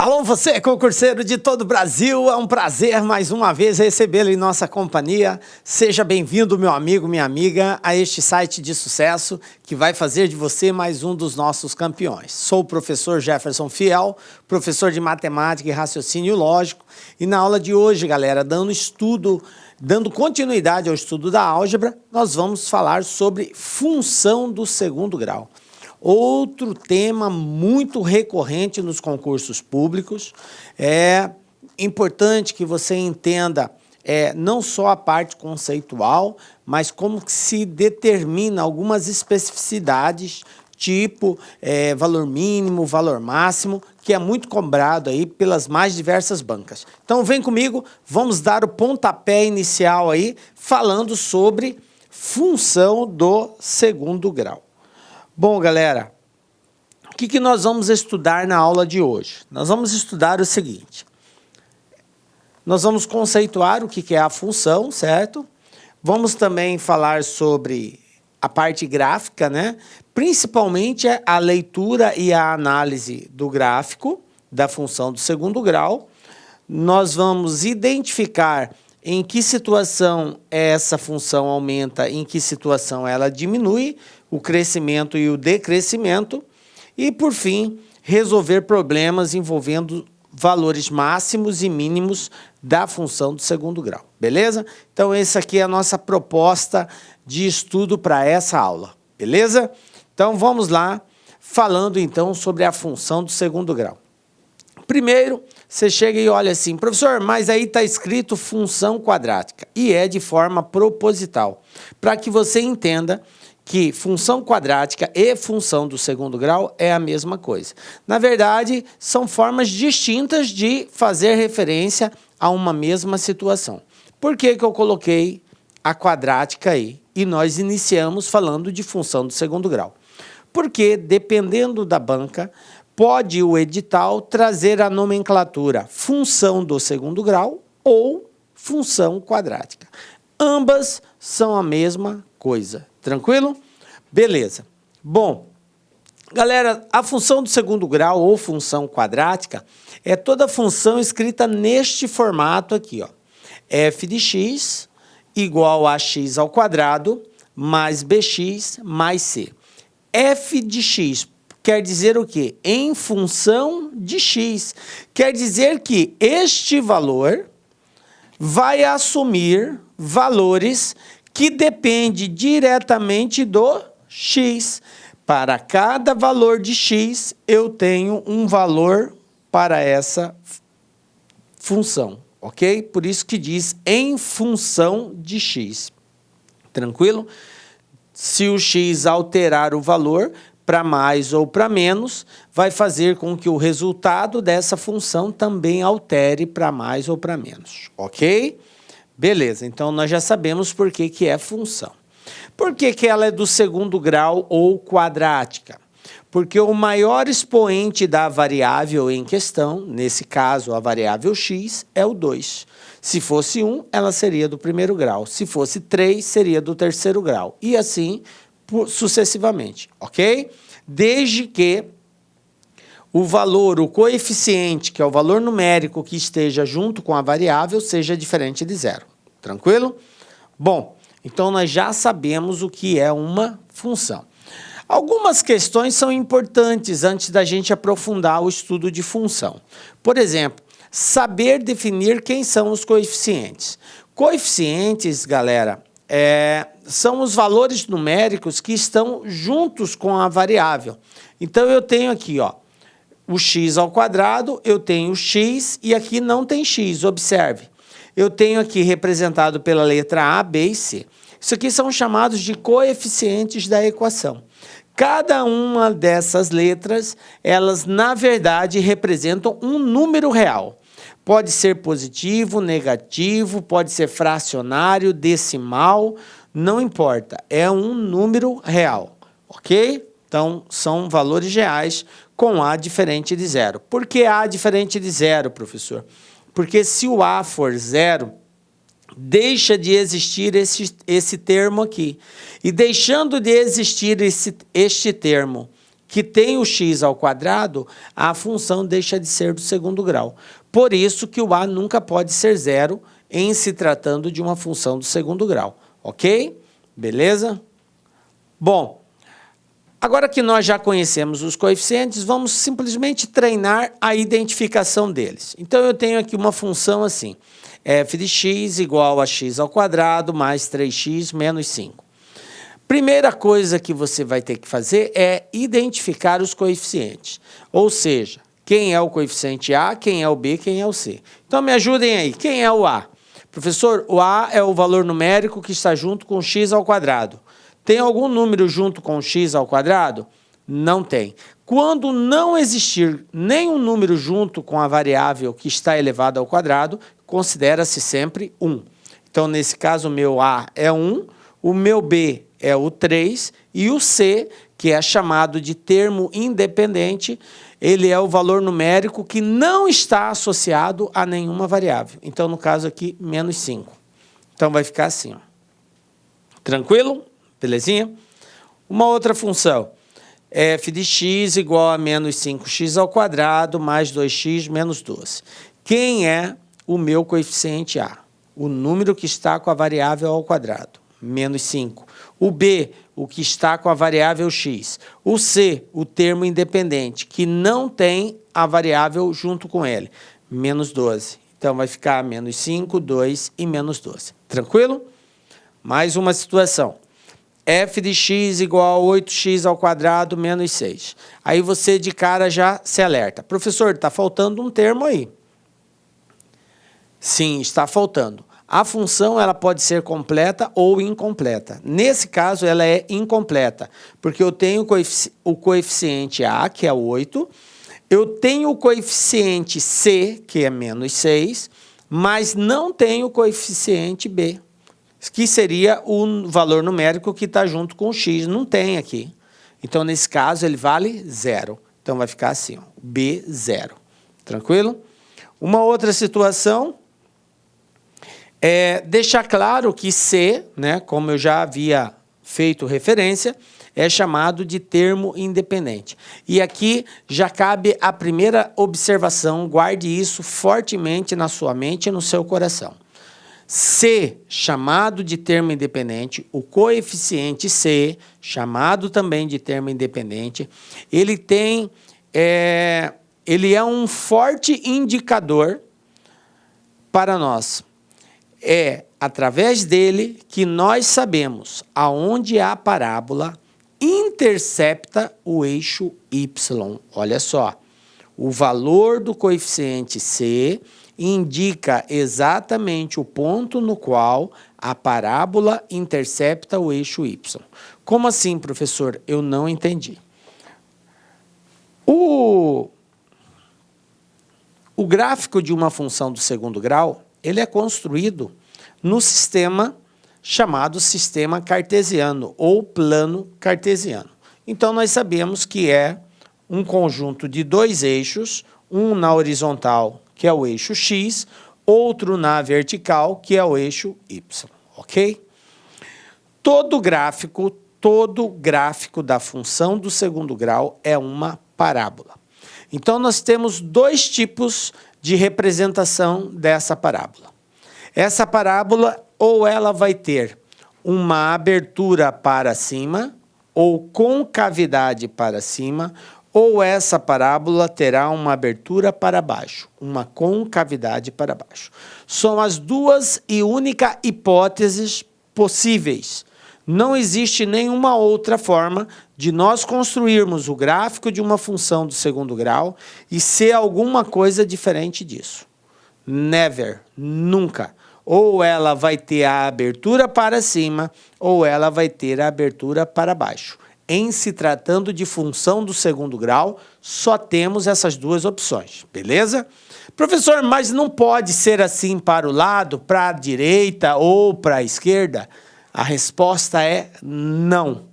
Alô, você, concurseiro de todo o Brasil, é um prazer mais uma vez recebê-lo em nossa companhia. Seja bem-vindo, meu amigo, minha amiga, a este site de sucesso que vai fazer de você mais um dos nossos campeões. Sou o professor Jefferson Fiel, professor de matemática e raciocínio lógico, e na aula de hoje, galera, dando continuidade ao estudo da álgebra, nós vamos falar sobre função do segundo grau. Outro tema muito recorrente nos concursos públicos. É importante que você entenda não só a parte conceitual, mas como que se determina algumas especificidades, tipo valor mínimo, valor máximo, que é muito cobrado aí pelas mais diversas bancas. Então vem comigo, vamos dar o pontapé inicial aí, falando sobre função do segundo grau. Bom, galera, o que nós vamos estudar na aula de hoje? Nós vamos estudar o seguinte. Nós vamos conceituar o que é a função, certo? Vamos também falar sobre a parte gráfica, né? Principalmente a leitura e a análise do gráfico da função do segundo grau. Nós vamos identificar em que situação essa função aumenta, em que situação ela diminui, o crescimento e o decrescimento, e, por fim, resolver problemas envolvendo valores máximos e mínimos da função do segundo grau, beleza? Então, essa aqui é a nossa proposta de estudo para essa aula, beleza? Então, vamos lá, falando, então, sobre a função do segundo grau. Primeiro, você chega e olha assim, professor, mas aí está escrito função quadrática, e é de forma proposital, para que você entenda que função quadrática e função do segundo grau é a mesma coisa. Na verdade, são formas distintas de fazer referência a uma mesma situação. Por que eu coloquei a quadrática aí? E nós iniciamos falando de função do segundo grau. Porque, dependendo da banca, pode o edital trazer a nomenclatura função do segundo grau ou função quadrática. Ambas são a mesma coisa. Tranquilo? Beleza. Bom, galera, a função do segundo grau ou função quadrática é toda função escrita neste formato aqui, ó. F de x igual a x ao quadrado mais bx mais c. F de x quer dizer o quê? Em função de x. Quer dizer que este valor vai assumir valores que dependem diretamente do x. Para cada valor de x, eu tenho um valor para essa função, ok? Por isso que diz em função de x. Tranquilo? Se o x alterar o valor para mais ou para menos, vai fazer com que o resultado dessa função também altere para mais ou para menos, ok? Beleza, então nós já sabemos por que é função. Por que ela é do segundo grau ou quadrática? Porque o maior expoente da variável em questão, nesse caso a variável x, é o 2. Se fosse 1, ela seria do primeiro grau. Se fosse 3, seria do terceiro grau. E assim sucessivamente, ok? Desde que o valor, o coeficiente, que é o valor numérico que esteja junto com a variável, seja diferente de 0. Tranquilo? Bom, então nós já sabemos o que é uma função. Algumas questões são importantes antes da gente aprofundar o estudo de função. Por exemplo, saber definir quem são os coeficientes. Coeficientes, galera, são os valores numéricos que estão juntos com a variável. Então, eu tenho aqui, ó, o x ao quadrado, eu tenho x e aqui não tem x, observe. Eu tenho aqui representado pela letra A, B e C. Isso aqui são chamados de coeficientes da equação. Cada uma dessas letras, elas na verdade representam um número real. Pode ser positivo, negativo, pode ser fracionário, decimal, não importa. É um número real, ok? Então, são valores reais com A diferente de 0. Por que A diferente de 0, professor? Porque se o A for 0, deixa de existir esse termo aqui. E deixando de existir este termo que tem o x ao quadrado, a função deixa de ser do segundo grau. Por isso que o a nunca pode ser zero em se tratando de uma função do segundo grau. Ok? Beleza? Bom, agora que nós já conhecemos os coeficientes, vamos simplesmente treinar a identificação deles. Então, eu tenho aqui uma função assim, f de x igual a x ao quadrado mais 3x menos 5. Primeira coisa que você vai ter que fazer é identificar os coeficientes. Ou seja, quem é o coeficiente A, quem é o B, quem é o C. Então, me ajudem aí. Quem é o A? Professor, o A é o valor numérico que está junto com x ao quadrado. Tem algum número junto com x ao quadrado? Não tem. Quando não existir nenhum número junto com a variável que está elevada ao quadrado, considera-se sempre 1. Então, nesse caso, o meu A é 1, o meu B é o 3 e o C, que é chamado de termo independente, ele é o valor numérico que não está associado a nenhuma variável. Então, no caso aqui, menos 5. Então, vai ficar assim, ó. Tranquilo? Belezinha? Uma outra função, f de x igual a menos 5x ao quadrado mais 2x menos 12. Quem é o meu coeficiente A? O número que está com a variável ao quadrado, menos 5. O B, o que está com a variável x. O C, o termo independente, que não tem a variável junto com ele, menos 12. Então, vai ficar menos 5, 2 e menos 12. Tranquilo? Mais uma situação. F de x igual a 8x ao quadrado menos 6. Aí você de cara já se alerta. Professor, está faltando um termo aí. Sim, está faltando. A função ela pode ser completa ou incompleta. Nesse caso, ela é incompleta, porque eu tenho o coeficiente A, que é 8, eu tenho o coeficiente C, que é menos 6, mas não tenho o coeficiente B, que seria o valor numérico que está junto com o x. Não tem aqui. Então, nesse caso, ele vale 0. Então, vai ficar assim, ó, B, 0. Tranquilo? Uma outra situação é deixar claro que C, né, como eu já havia feito referência, é chamado de termo independente. E aqui já cabe a primeira observação, guarde isso fortemente na sua mente e no seu coração. C, chamado de termo independente, o coeficiente C, chamado também de termo independente, ele é um forte indicador para nós. É através dele que nós sabemos aonde a parábola intercepta o eixo Y. Olha só, o valor do coeficiente C indica exatamente o ponto no qual a parábola intercepta o eixo Y. Como assim, professor? Eu não entendi. O gráfico de uma função do segundo grau, ele é construído no sistema chamado sistema cartesiano ou plano cartesiano. Então, nós sabemos que é um conjunto de dois eixos, um na horizontal, que é o eixo X, outro na vertical, que é o eixo Y, ok? Todo gráfico da função do segundo grau é uma parábola. Então, nós temos dois tipos de representação dessa parábola. Essa parábola, ou ela vai ter uma abertura para cima, ou concavidade para cima, ou essa parábola terá uma abertura para baixo, uma concavidade para baixo. São as duas e únicas hipóteses possíveis. Não existe nenhuma outra forma de nós construirmos o gráfico de uma função do segundo grau e ser alguma coisa diferente disso. Never, nunca. Ou ela vai ter a abertura para cima, ou ela vai ter a abertura para baixo. Em se tratando de função do segundo grau, só temos essas duas opções, beleza? Professor, mas não pode ser assim para o lado, para a direita ou para a esquerda? A resposta é não.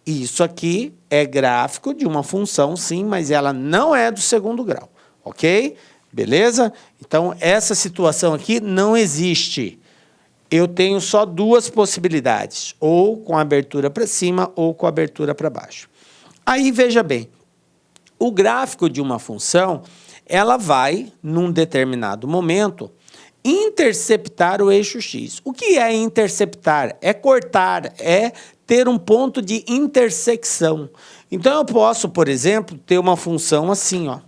Isso aqui é gráfico de uma função, sim, mas ela não é do segundo grau, ok? Beleza? Então, essa situação aqui não existe. Eu tenho só duas possibilidades, ou com abertura para cima ou com abertura para baixo. Aí, veja bem, O gráfico de uma função, ela vai, num determinado momento, interceptar o eixo x. O que é interceptar? É cortar, é ter um ponto de intersecção. Então, eu posso, por exemplo, ter uma função assim, ó,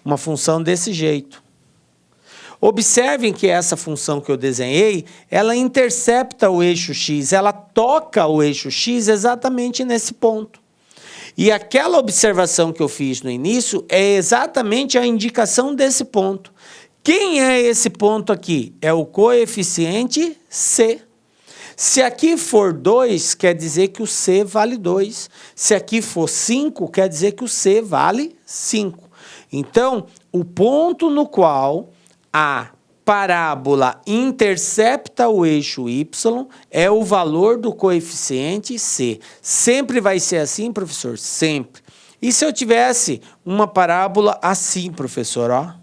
uma função desse jeito. Observem que essa função que eu desenhei, ela intercepta o eixo x, ela toca o eixo x exatamente nesse ponto. E aquela observação que eu fiz no início é exatamente a indicação desse ponto. Quem é esse ponto aqui? É o coeficiente c. Se aqui for 2, quer dizer que o c vale 2. Se aqui for 5, quer dizer que o c vale 5. Então, o ponto no qual a parábola intercepta o eixo y é o valor do coeficiente c. Sempre vai ser assim, professor? Sempre. E se eu tivesse uma parábola assim, professor, ó?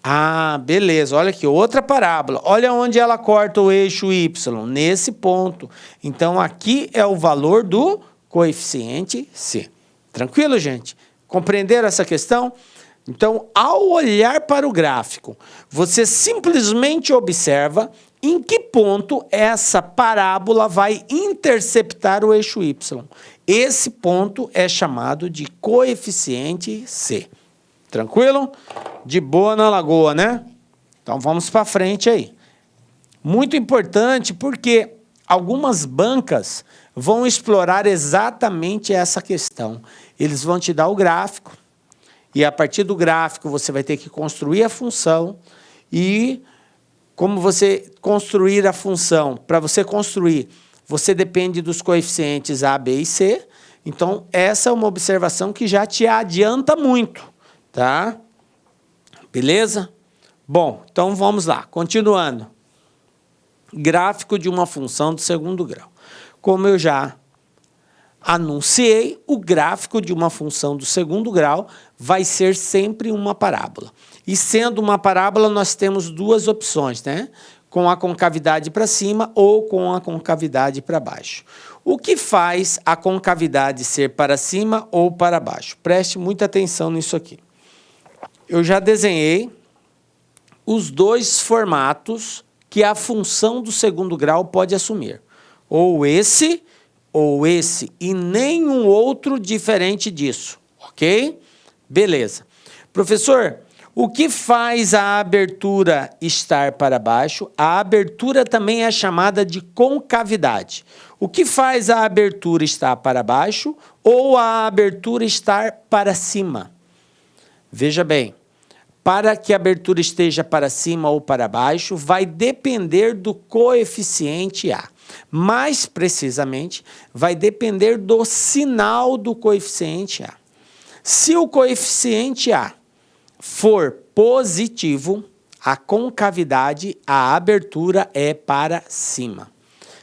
Ah, beleza. Olha aqui, outra parábola. Olha onde ela corta o eixo y, nesse ponto. Então, aqui é o valor do coeficiente c. Tranquilo, gente? Compreenderam essa questão? Então, ao olhar para o gráfico, você simplesmente observa em que ponto essa parábola vai interceptar o eixo y. Esse ponto é chamado de coeficiente c. Tranquilo? De boa na lagoa, né? Então, vamos para frente aí. Muito importante porque algumas bancas vão explorar exatamente essa questão. Eles vão te dar o gráfico. E a partir do gráfico você vai ter que construir a função e como você construir a função, para você construir, você depende dos coeficientes A, B e C. Então, essa é uma observação que já te adianta muito, tá? Beleza? Bom, então vamos lá, continuando. Gráfico de uma função do segundo grau. Como eu já anunciei, o gráfico de uma função do segundo grau vai ser sempre uma parábola. E sendo uma parábola, nós temos duas opções, né? Com a concavidade para cima ou com a concavidade para baixo. O que faz a concavidade ser para cima ou para baixo? Preste muita atenção nisso aqui. Eu já desenhei os dois formatos que a função do segundo grau pode assumir. Ou esse, e nenhum outro diferente disso, ok? Beleza. Professor, o que faz a abertura estar para baixo? A abertura também é chamada de concavidade. O que faz a abertura estar para baixo ou a abertura estar para cima? Veja bem, para que a abertura esteja para cima ou para baixo, vai depender do coeficiente A. Mais precisamente, vai depender do sinal do coeficiente A. Se o coeficiente A for positivo, a concavidade, a abertura é para cima.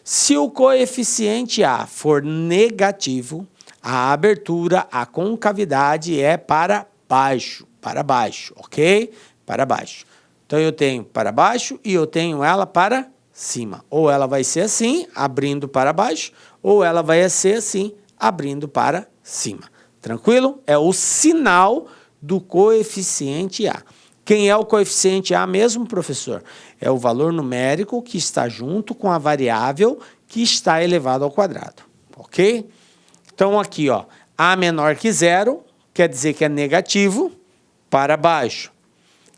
Se o coeficiente A for negativo, a abertura, a concavidade é para baixo, ok? Para baixo. Então, eu tenho para baixo e eu tenho ela para cima. Ou ela vai ser assim, abrindo para baixo, ou ela vai ser assim, abrindo para cima. Tranquilo? É o sinal do coeficiente A. Quem é o coeficiente A mesmo, professor? É o valor numérico que está junto com a variável que está elevado ao quadrado. Ok? Então, aqui, ó, A menor que zero, quer dizer que é negativo, para baixo.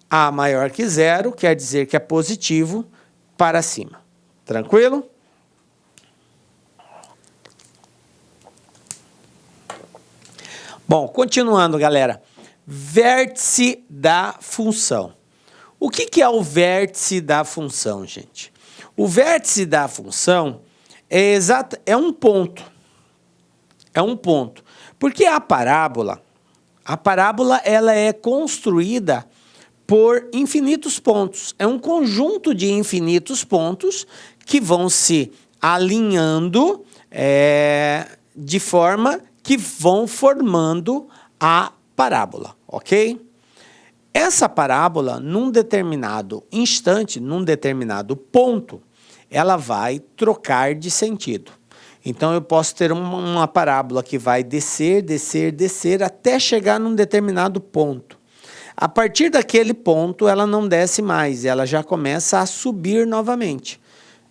A maior que zero, quer dizer que é positivo, para cima. Tranquilo? Bom, continuando, galera. Vértice da função. O que é o vértice da função, gente? O vértice da função é um ponto. É um ponto. Porque a parábola ela é construída por infinitos pontos. É um conjunto de infinitos pontos que vão se alinhando de forma que vão formando a parábola, ok? Essa parábola, num determinado instante, num determinado ponto, ela vai trocar de sentido. Então, eu posso ter uma parábola que vai descer, descer, descer, até chegar num determinado ponto. A partir daquele ponto, ela não desce mais, ela já começa a subir novamente,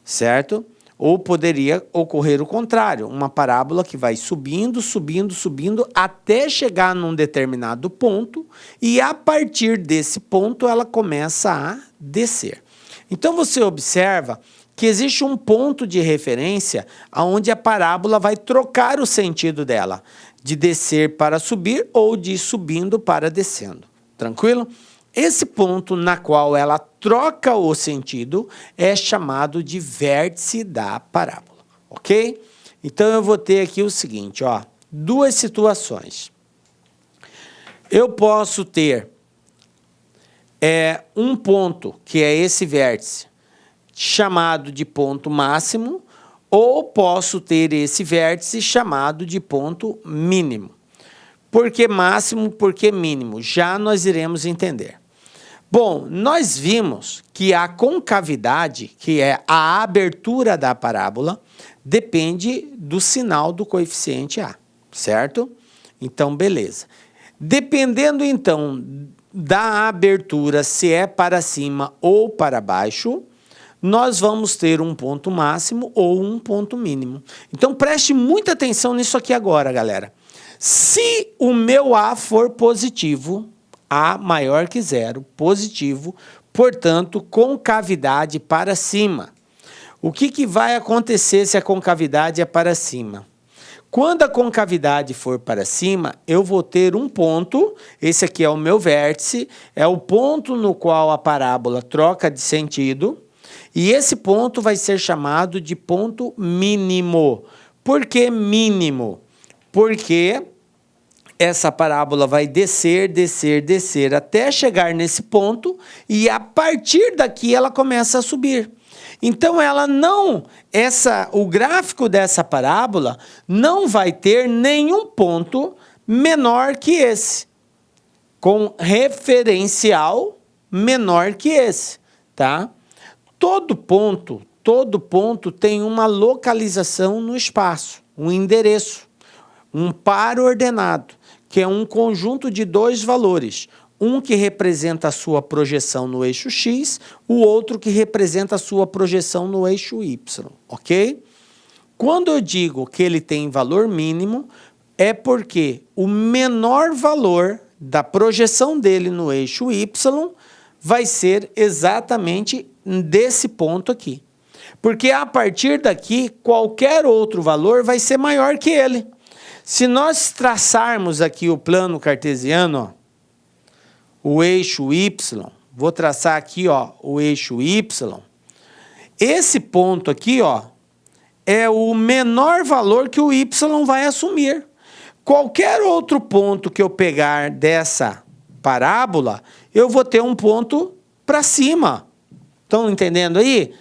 certo? Ou poderia ocorrer o contrário, uma parábola que vai subindo, subindo, subindo, até chegar num determinado ponto, e a partir desse ponto ela começa a descer. Então você observa que existe um ponto de referência onde a parábola vai trocar o sentido dela, de descer para subir ou de subindo para descendo. Tranquilo? Esse ponto na qual ela troca o sentido é chamado de vértice da parábola, ok? Então, eu vou ter aqui o seguinte, ó, duas situações. Eu posso ter um ponto, que é esse vértice, chamado de ponto máximo, ou posso ter esse vértice chamado de ponto mínimo. Por que máximo, por que mínimo? Já nós iremos entender. Bom, nós vimos que a concavidade, que é a abertura da parábola, depende do sinal do coeficiente A, certo? Então, beleza. Dependendo, então, da abertura, se é para cima ou para baixo, nós vamos ter um ponto máximo ou um ponto mínimo. Então, preste muita atenção nisso aqui agora, galera. Se o meu A for positivo, A maior que zero, positivo, portanto, concavidade para cima. O que vai acontecer se a concavidade é para cima? Quando a concavidade for para cima, eu vou ter um ponto, esse aqui é o meu vértice, é o ponto no qual a parábola troca de sentido, e esse ponto vai ser chamado de ponto mínimo. Por que mínimo? Porque essa parábola vai descer, descer, descer, até chegar nesse ponto, e a partir daqui ela começa a subir. Então, o gráfico dessa parábola não vai ter nenhum ponto menor que esse, com referencial menor que esse, tá? Todo ponto tem uma localização no espaço, um endereço, um par ordenado, que é um conjunto de dois valores, um que representa a sua projeção no eixo X, o outro que representa a sua projeção no eixo Y, ok? Quando eu digo que ele tem valor mínimo, é porque o menor valor da projeção dele no eixo Y vai ser exatamente desse ponto aqui. Porque a partir daqui, qualquer outro valor vai ser maior que ele. Se nós traçarmos aqui o plano cartesiano, ó, o eixo Y, vou traçar aqui, ó, o eixo Y, esse ponto aqui, ó, é o menor valor que o Y vai assumir. Qualquer outro ponto que eu pegar dessa parábola, eu vou ter um ponto para cima. Estão entendendo aí?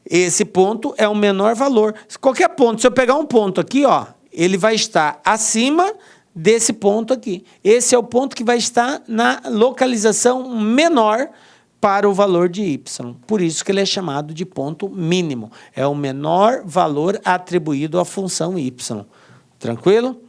Esse ponto é o menor valor. Qualquer ponto, se eu pegar um ponto aqui, ó, ele vai estar acima desse ponto aqui. Esse é o ponto que vai estar na localização menor para o valor de y. Por isso que ele é chamado de ponto mínimo. É o menor valor atribuído à função y. Tranquilo?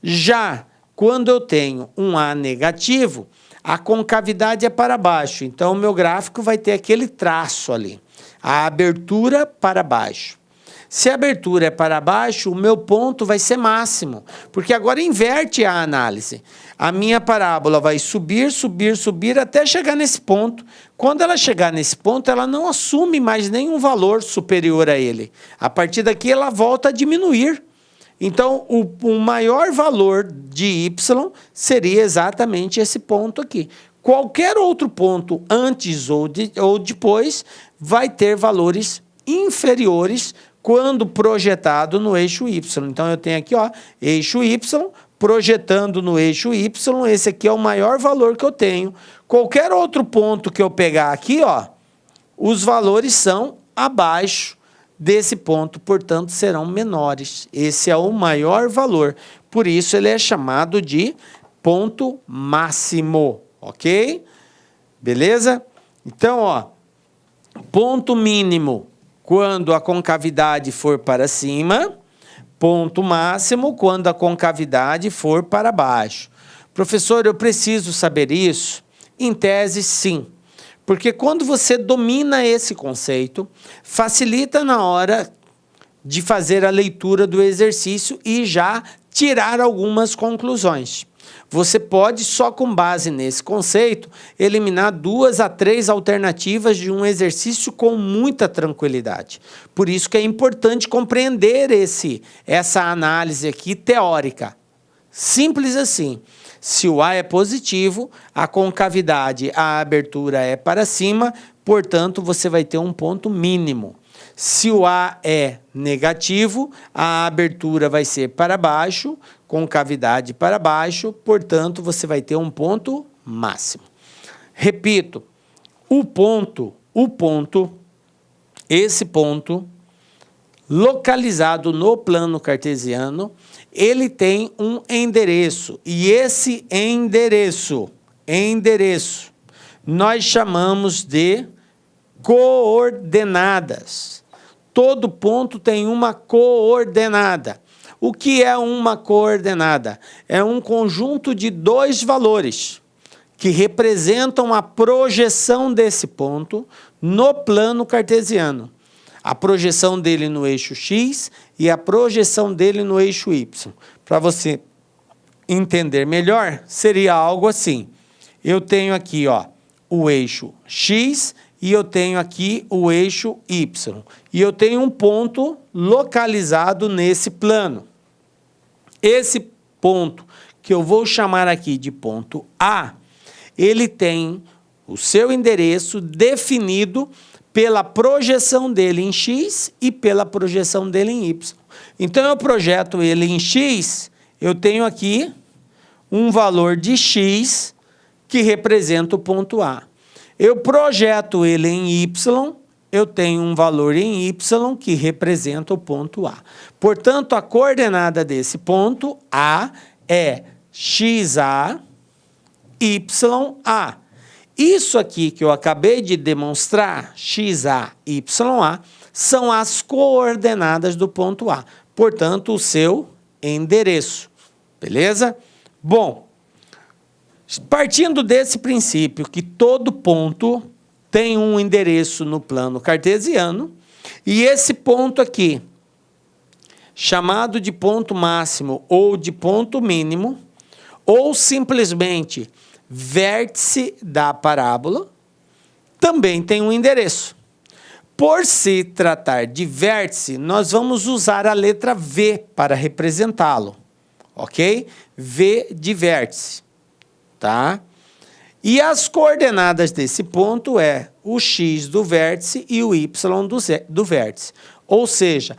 Já quando eu tenho um A negativo, a concavidade é para baixo. Então, o meu gráfico vai ter aquele traço ali. A abertura para baixo. Se a abertura é para baixo, o meu ponto vai ser máximo, porque agora inverte a análise. A minha parábola vai subir, subir, subir, até chegar nesse ponto. Quando ela chegar nesse ponto, ela não assume mais nenhum valor superior a ele. A partir daqui, ela volta a diminuir. Então, o maior valor de y seria exatamente esse ponto aqui. Qualquer outro ponto antes ou depois vai ter valores inferiores quando projetado no eixo Y. Então, eu tenho aqui, ó, eixo Y, projetando no eixo Y, esse aqui é o maior valor que eu tenho. Qualquer outro ponto que eu pegar aqui, ó, os valores são abaixo desse ponto, portanto, serão menores. Esse é o maior valor. Por isso, ele é chamado de ponto máximo, ok? Beleza? Então, ó, ponto mínimo quando a concavidade for para cima, ponto máximo quando a concavidade for para baixo. Professor, eu preciso saber isso? Em tese, sim. Porque quando você domina esse conceito, facilita na hora de fazer a leitura do exercício e já tirar algumas conclusões. Você pode, só com base nesse conceito, eliminar 2 a 3 alternativas de um exercício com muita tranquilidade. Por isso que é importante compreender essa análise aqui teórica. Simples assim. Se o A é positivo, a concavidade, a abertura é para cima, portanto, você vai ter um ponto mínimo. Se o A é negativo, a abertura vai ser para baixo, concavidade para baixo, portanto, você vai ter um ponto máximo. Repito, esse ponto, localizado no plano cartesiano, ele tem um endereço, e esse endereço, nós chamamos de coordenadas. Todo ponto tem uma coordenada. O que é uma coordenada? É um conjunto de 2 valores que representam a projeção desse ponto no plano cartesiano. A projeção dele no eixo X e a projeção dele no eixo Y. Para você entender melhor, seria algo assim. Eu tenho aqui, ó, o eixo X e eu tenho aqui o eixo Y. E eu tenho um ponto localizado nesse plano. Esse ponto, que eu vou chamar aqui de ponto A, ele tem o seu endereço definido pela projeção dele em X e pela projeção dele em Y. Então, eu projeto ele em X, eu tenho aqui um valor de X que representa o ponto A. Eu projeto ele em Y, eu tenho um valor em Y que representa o ponto A. Portanto, a coordenada desse ponto A é XA, YA. Isso aqui que eu acabei de demonstrar, XA, YA, são as coordenadas do ponto A. Portanto, o seu endereço. Beleza? Bom, partindo desse princípio que todo ponto tem um endereço no plano cartesiano, e esse ponto aqui, chamado de ponto máximo ou de ponto mínimo, ou simplesmente vértice da parábola, também tem um endereço. Por se tratar de vértice, nós vamos usar a letra V para representá-lo, ok? V de vértice, tá? E as coordenadas desse ponto é o X do vértice e o Y do vértice. Ou seja,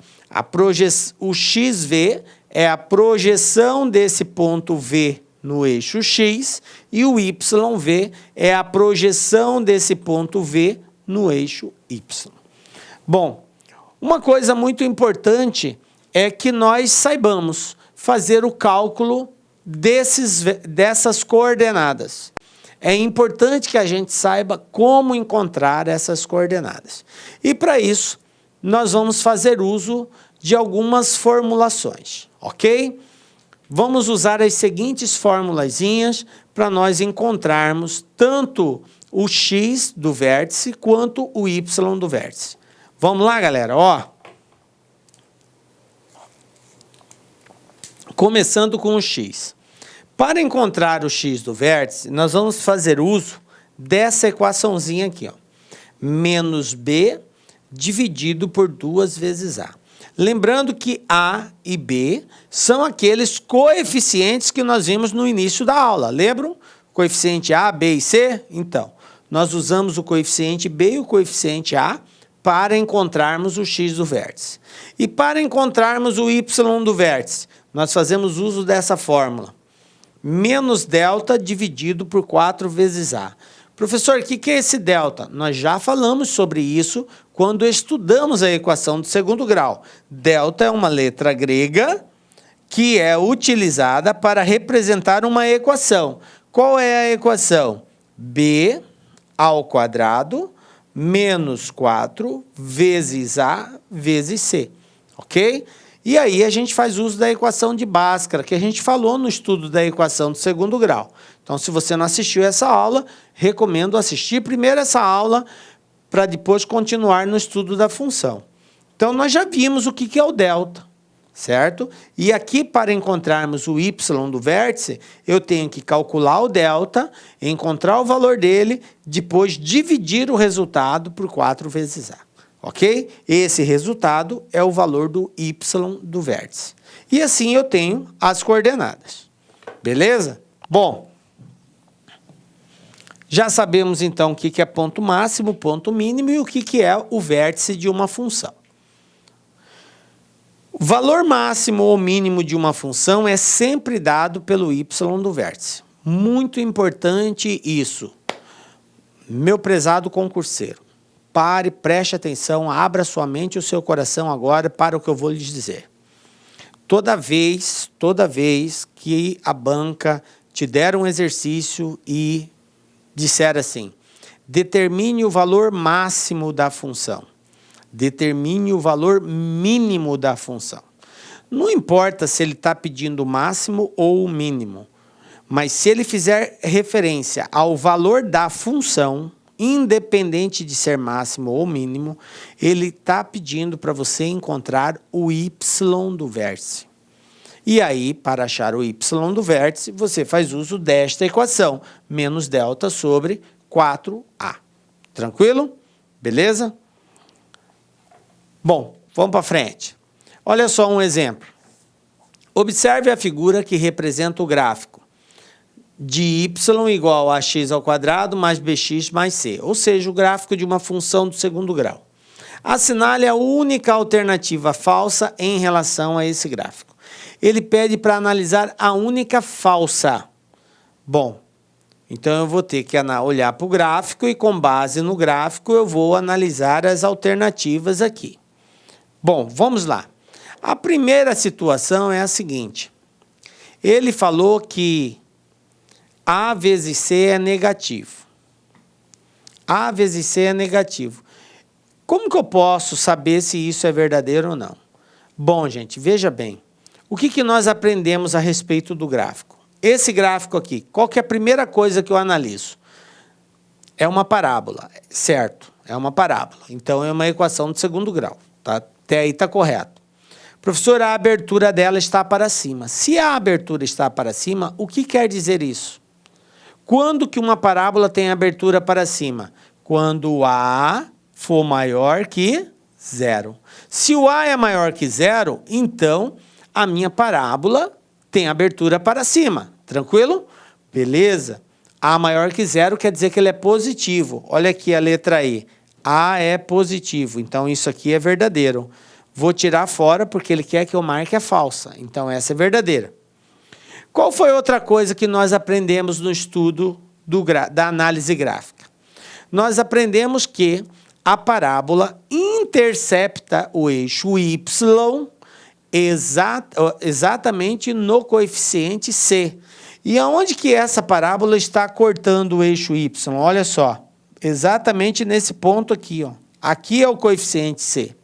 o XV é a projeção desse ponto V no eixo X e o YV é a projeção desse ponto V no eixo Y. Bom, uma coisa muito importante é que nós saibamos fazer o cálculo dessas coordenadas. É importante que a gente saiba como encontrar essas coordenadas. E para isso, nós vamos fazer uso de algumas formulações, ok? Vamos usar as seguintes formulazinhas para nós encontrarmos tanto o X do vértice quanto o Y do vértice. Vamos lá, galera? Ó. Começando com o X. Para encontrar o X do vértice, nós vamos fazer uso dessa equaçãozinha aqui, ó. Menos B dividido por 2 vezes A. Lembrando que A e B são aqueles coeficientes que nós vimos no início da aula. Lembram? Coeficiente A, B e C? Então, nós usamos o coeficiente B e o coeficiente A para encontrarmos o X do vértice. E para encontrarmos o Y do vértice, nós fazemos uso dessa fórmula. Menos delta dividido por 4 vezes A. Professor, o que é esse delta? Nós já falamos sobre isso quando estudamos a equação do segundo grau. Delta é uma letra grega que é utilizada para representar uma equação. Qual é a equação? B ao quadrado menos 4 vezes A vezes C. Ok? E aí a gente faz uso da equação de Bhaskara, que a gente falou no estudo da equação do segundo grau. Então, se você não assistiu essa aula, recomendo assistir primeiro essa aula para depois continuar no estudo da função. Então, nós já vimos o que é o delta, certo? E aqui, para encontrarmos o y do vértice, eu tenho que calcular o delta, encontrar o valor dele, depois dividir o resultado por 4 vezes a. Ok? Esse resultado é o valor do y do vértice. E assim eu tenho as coordenadas. Beleza? Bom, já sabemos então o que é ponto máximo, ponto mínimo e o que é o vértice de uma função. O valor máximo ou mínimo de uma função é sempre dado pelo y do vértice. Muito importante isso. Meu prezado concurseiro, pare, preste atenção, abra sua mente e o seu coração agora para o que eu vou lhes dizer. Toda vez que a banca te der um exercício e disser assim, determine o valor máximo da função, determine o valor mínimo da função. Não importa se ele está pedindo o máximo ou o mínimo, mas se ele fizer referência ao valor da função, independente de ser máximo ou mínimo, ele está pedindo para você encontrar o y do vértice. E aí, para achar o y do vértice, você faz uso desta equação, menos delta sobre 4a. Tranquilo? Beleza? Bom, vamos para frente. Olha só um exemplo. Observe a figura que representa o gráfico de y igual a x ao quadrado mais bx mais c, ou seja, o gráfico de uma função do segundo grau. Assinale a única alternativa falsa em relação a esse gráfico. Ele pede para analisar a única falsa. Bom, então eu vou ter que olhar para o gráfico e com base no gráfico eu vou analisar as alternativas aqui. Bom, vamos lá. A primeira situação é a seguinte. Ele falou que A vezes C é negativo. A vezes C é negativo. Como que eu posso saber se isso é verdadeiro ou não? Bom, gente, veja bem. O que nós aprendemos a respeito do gráfico? Esse gráfico aqui, qual que é a primeira coisa que eu analiso? É uma parábola, certo? É uma parábola. Então, é uma equação de segundo grau. Tá? Até aí está correto. Professor, a abertura dela está para cima. Se a abertura está para cima, o que quer dizer isso? Quando que uma parábola tem abertura para cima? Quando A for maior que zero. Se o A é maior que zero, então a minha parábola tem abertura para cima. Tranquilo? Beleza? A maior que zero quer dizer que ele é positivo. Olha aqui a letra E. A é positivo, então isso aqui é verdadeiro. Vou tirar fora porque ele quer que eu marque a falsa. Então essa é verdadeira. Qual foi outra coisa que nós aprendemos no estudo da análise gráfica? Nós aprendemos que a parábola intercepta o eixo y exatamente no coeficiente c. E aonde que essa parábola está cortando o eixo y? Olha só, exatamente nesse ponto aqui, ó. Aqui é o coeficiente c.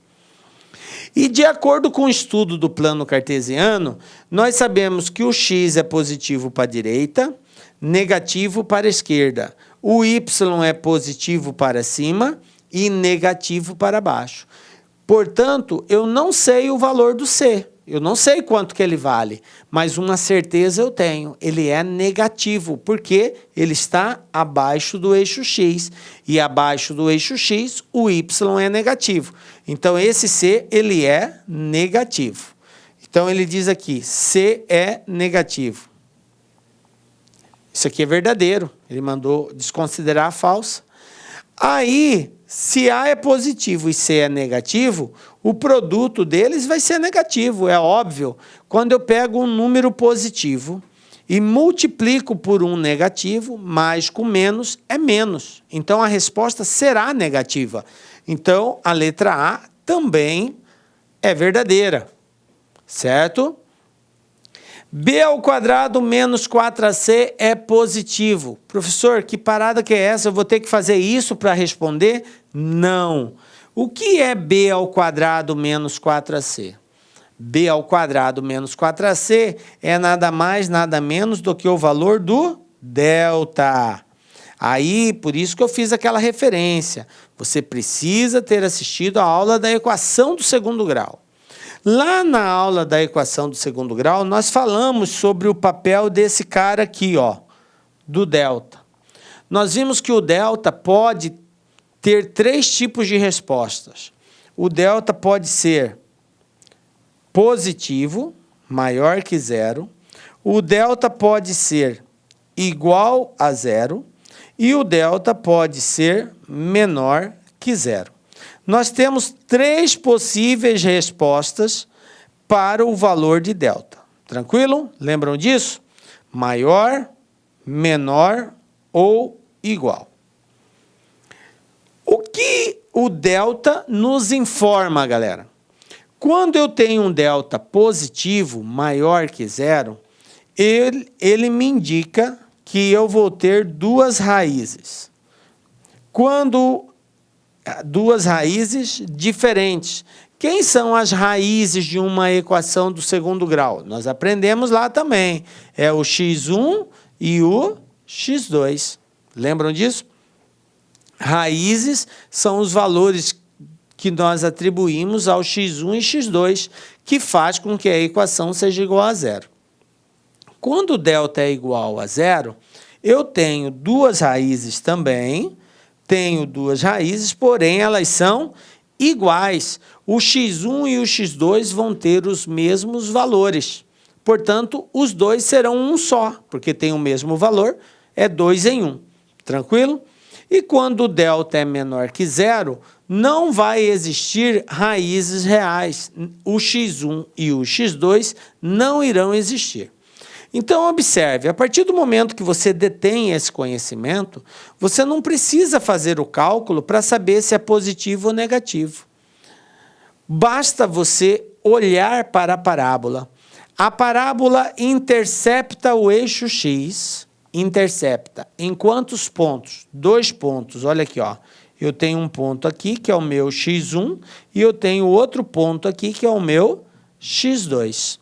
E de acordo com o estudo do plano cartesiano, nós sabemos que o x é positivo para a direita, negativo para a esquerda. O y é positivo para cima e negativo para baixo. Portanto, eu não sei o valor do c. Eu não sei quanto que ele vale, mas uma certeza eu tenho. Ele é negativo, porque ele está abaixo do eixo x. E abaixo do eixo x, o y é negativo. Então, esse c, ele é negativo. Então, ele diz aqui, c é negativo. Isso aqui é verdadeiro. Ele mandou desconsiderar a falsa. Aí, se A é positivo e C é negativo, o produto deles vai ser negativo, é óbvio. Quando eu pego um número positivo e multiplico por um negativo, mais com menos é menos. Então, a resposta será negativa. Então, a letra A também é verdadeira, certo? B ao quadrado menos 4AC é positivo. Professor, que parada que é essa? Eu vou ter que fazer isso para responder? Não. O que é B ao quadrado menos 4AC? b ao quadrado menos 4ac é nada mais, nada menos do que o valor do delta. Aí, por isso que eu fiz aquela referência. Você precisa ter assistido a aula da equação do segundo grau. Lá na aula da equação do segundo grau, nós falamos sobre o papel desse cara aqui, ó, do delta. Nós vimos que o delta pode ter 3 tipos de respostas. O delta pode ser positivo, maior que 0. O delta pode ser igual a 0. E o delta pode ser menor que 0. Nós temos 3 possíveis respostas para o valor de delta. Tranquilo? Lembram disso? Maior, menor ou igual. O que o delta nos informa, galera? Quando eu tenho um delta positivo maior que 0, ele me indica que eu vou ter 2 raízes. Quando 2 raízes diferentes. Quem são as raízes de uma equação do segundo grau? Nós aprendemos lá também. É o x1 e o x2. Lembram disso? Raízes são os valores que nós atribuímos ao x1 e x2, que faz com que a equação seja igual a 0. Quando o delta é igual a 0, eu tenho 2 raízes também, porém elas são iguais. O x1 e o x2 vão ter os mesmos valores. Portanto, os dois serão um só, porque tem o mesmo valor, é 2 em 1. Tranquilo? E quando o delta é menor que 0, não vai existir raízes reais. O x1 e o x2 não irão existir. Então, observe, a partir do momento que você detém esse conhecimento, você não precisa fazer o cálculo para saber se é positivo ou negativo. Basta você olhar para a parábola. A parábola intercepta o eixo x, intercepta em quantos pontos? 2 pontos, olha aqui, ó. Eu tenho um ponto aqui, que é o meu x1, e eu tenho outro ponto aqui, que é o meu x2.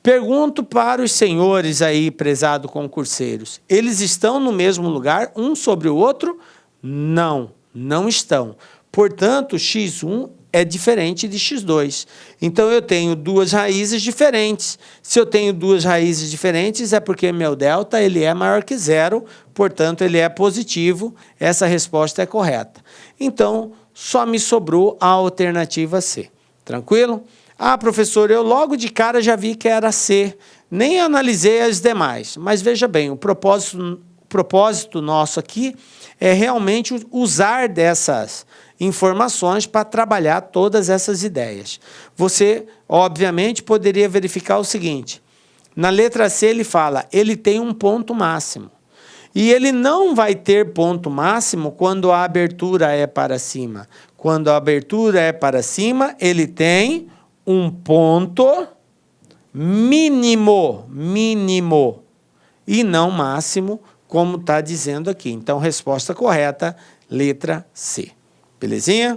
Pergunto para os senhores aí, prezado concurseiros, eles estão no mesmo lugar, um sobre o outro? Não, não estão. Portanto, x1 é diferente de x2. Então, eu tenho 2 raízes diferentes. Se eu tenho 2 raízes diferentes, é porque meu delta ele é maior que 0, portanto, ele é positivo. Essa resposta é correta. Então, só me sobrou a alternativa C. Tranquilo? Ah, professor, eu logo de cara já vi que era C, nem analisei as demais. Mas veja bem, o propósito nosso aqui é realmente usar dessas informações para trabalhar todas essas ideias. Você, obviamente, poderia verificar o seguinte, na letra C ele fala, ele tem um ponto máximo. E ele não vai ter ponto máximo quando a abertura é para cima. Quando a abertura é para cima, ele tem um ponto mínimo, e não máximo, como está dizendo aqui. Então, resposta correta, letra C. Belezinha?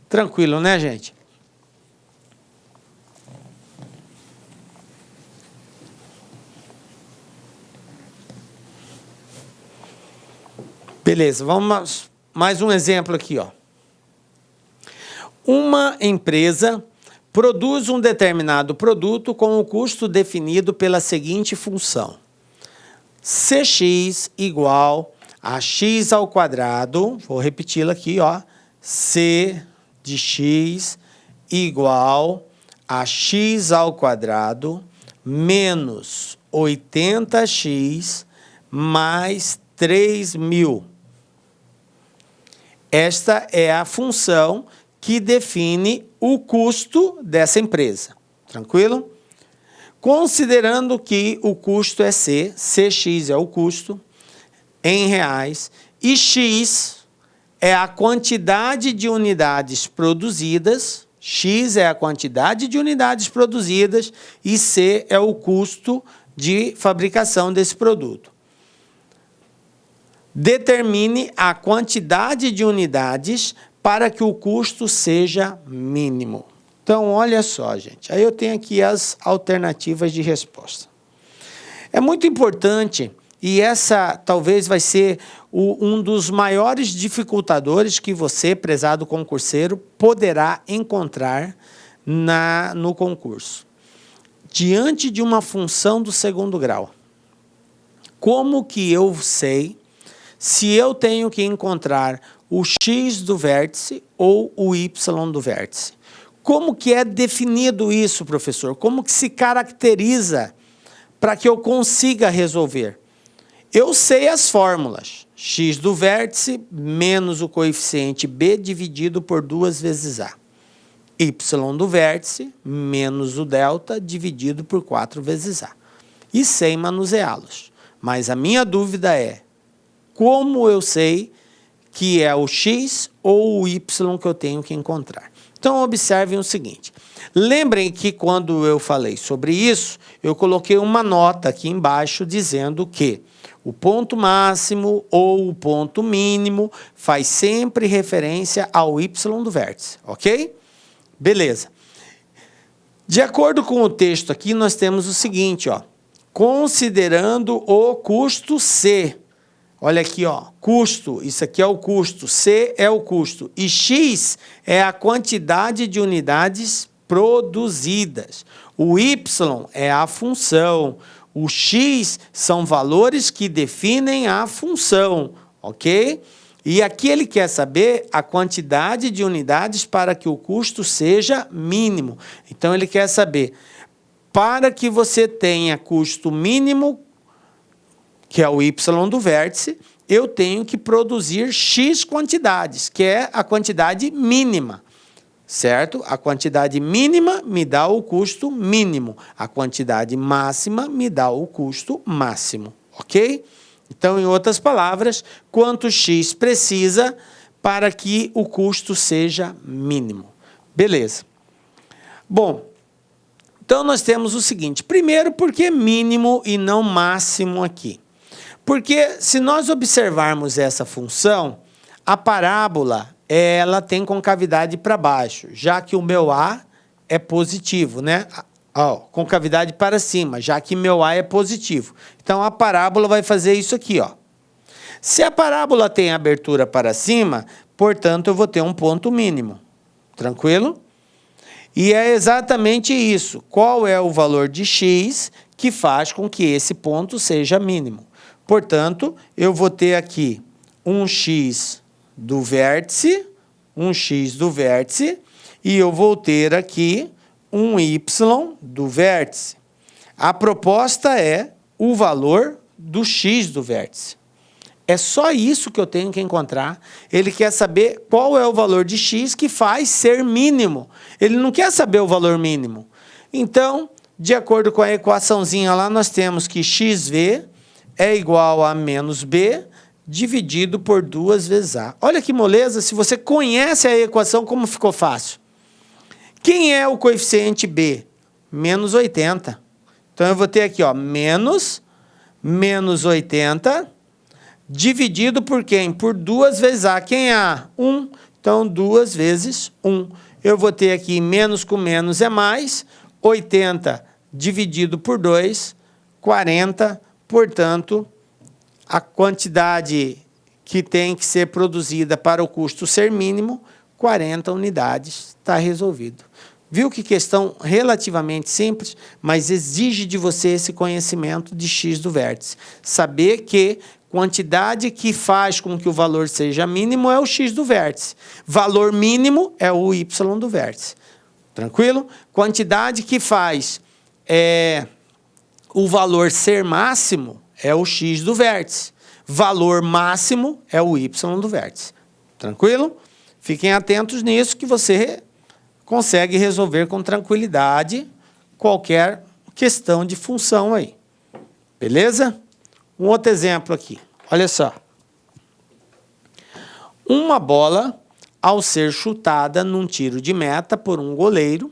Tranquilo, né, gente? Beleza, vamos mais um exemplo aqui, ó. Uma empresa produz um determinado produto com o custo definido pela seguinte função. Cx igual a x ao quadrado, vou repeti-la aqui, ó. C de x igual a x ao quadrado menos 80x mais 3.000. Esta é a função que define o custo dessa empresa. Tranquilo? Considerando que o custo é C, Cx é o custo, em reais, e X é a quantidade de unidades produzidas, X é a quantidade de unidades produzidas e C é o custo de fabricação desse produto. Determine a quantidade de unidades para que o custo seja mínimo. Então, olha só, gente. Aí eu tenho aqui as alternativas de resposta. É muito importante, e essa talvez vai ser um dos maiores dificultadores que você, prezado concurseiro, poderá encontrar no concurso. Diante de uma função do segundo grau, como que eu sei se eu tenho que encontrar o x do vértice ou o y do vértice? Como que é definido isso, professor? Como que se caracteriza para que eu consiga resolver? Eu sei as fórmulas. X do vértice menos o coeficiente b dividido por 2 vezes a. Y do vértice menos o delta dividido por 4 vezes a. E sei manuseá-los. Mas a minha dúvida é, como eu sei que é o x ou o y que eu tenho que encontrar? Então, observem o seguinte. Lembrem que quando eu falei sobre isso, eu coloquei uma nota aqui embaixo dizendo que o ponto máximo ou o ponto mínimo faz sempre referência ao y do vértice, ok? Beleza. De acordo com o texto aqui, nós temos o seguinte, ó. Considerando o custo C. Olha aqui, ó, custo, isso aqui é o custo, C é o custo e X é a quantidade de unidades produzidas. O Y é a função, o X são valores que definem a função, ok? E aqui ele quer saber a quantidade de unidades para que o custo seja mínimo. Então ele quer saber, para que você tenha custo mínimo, que é o y do vértice, eu tenho que produzir x quantidades, que é a quantidade mínima, certo? A quantidade mínima me dá o custo mínimo, a quantidade máxima me dá o custo máximo, ok? Então, em outras palavras, quanto x precisa para que o custo seja mínimo. Beleza. Bom, então nós temos o seguinte, primeiro, por que mínimo e não máximo aqui? Porque se nós observarmos essa função, a parábola ela tem concavidade para baixo, já que o meu A é positivo, né? Concavidade para cima, já que meu A é positivo. Então, a parábola vai fazer isso aqui, ó. Se a parábola tem abertura para cima, portanto, eu vou ter um ponto mínimo. Tranquilo? E é exatamente isso. Qual é o valor de x que faz com que esse ponto seja mínimo? Portanto, eu vou ter aqui um x do vértice, e eu vou ter aqui um y do vértice. A proposta é o valor do x do vértice. É só isso que eu tenho que encontrar. Ele quer saber qual é o valor de x que faz ser mínimo. Ele não quer saber o valor mínimo. Então, de acordo com a equaçãozinha lá, nós temos que xv é igual a menos b dividido por 2 vezes a. Olha que moleza, se você conhece a equação, como ficou fácil. Quem é o coeficiente b? Menos 80. Então, eu vou ter aqui, ó, menos 80 dividido por quem? Por 2 vezes a. Quem é a? 1. Então, 2 vezes 1. Eu vou ter aqui menos com menos é mais. 80 dividido por 2, 40. Portanto, a quantidade que tem que ser produzida para o custo ser mínimo, 40 unidades, está resolvido. Viu que questão relativamente simples, mas exige de você esse conhecimento de x do vértice. Saber que quantidade que faz com que o valor seja mínimo é o x do vértice. Valor mínimo é o y do vértice. Tranquilo? Quantidade que faz o valor ser máximo é o x do vértice. Valor máximo é o y do vértice. Tranquilo? Fiquem atentos nisso que você consegue resolver com tranquilidade qualquer questão de função aí. Beleza? Um outro exemplo aqui. Olha só. Uma bola, ao ser chutada num tiro de meta por um goleiro,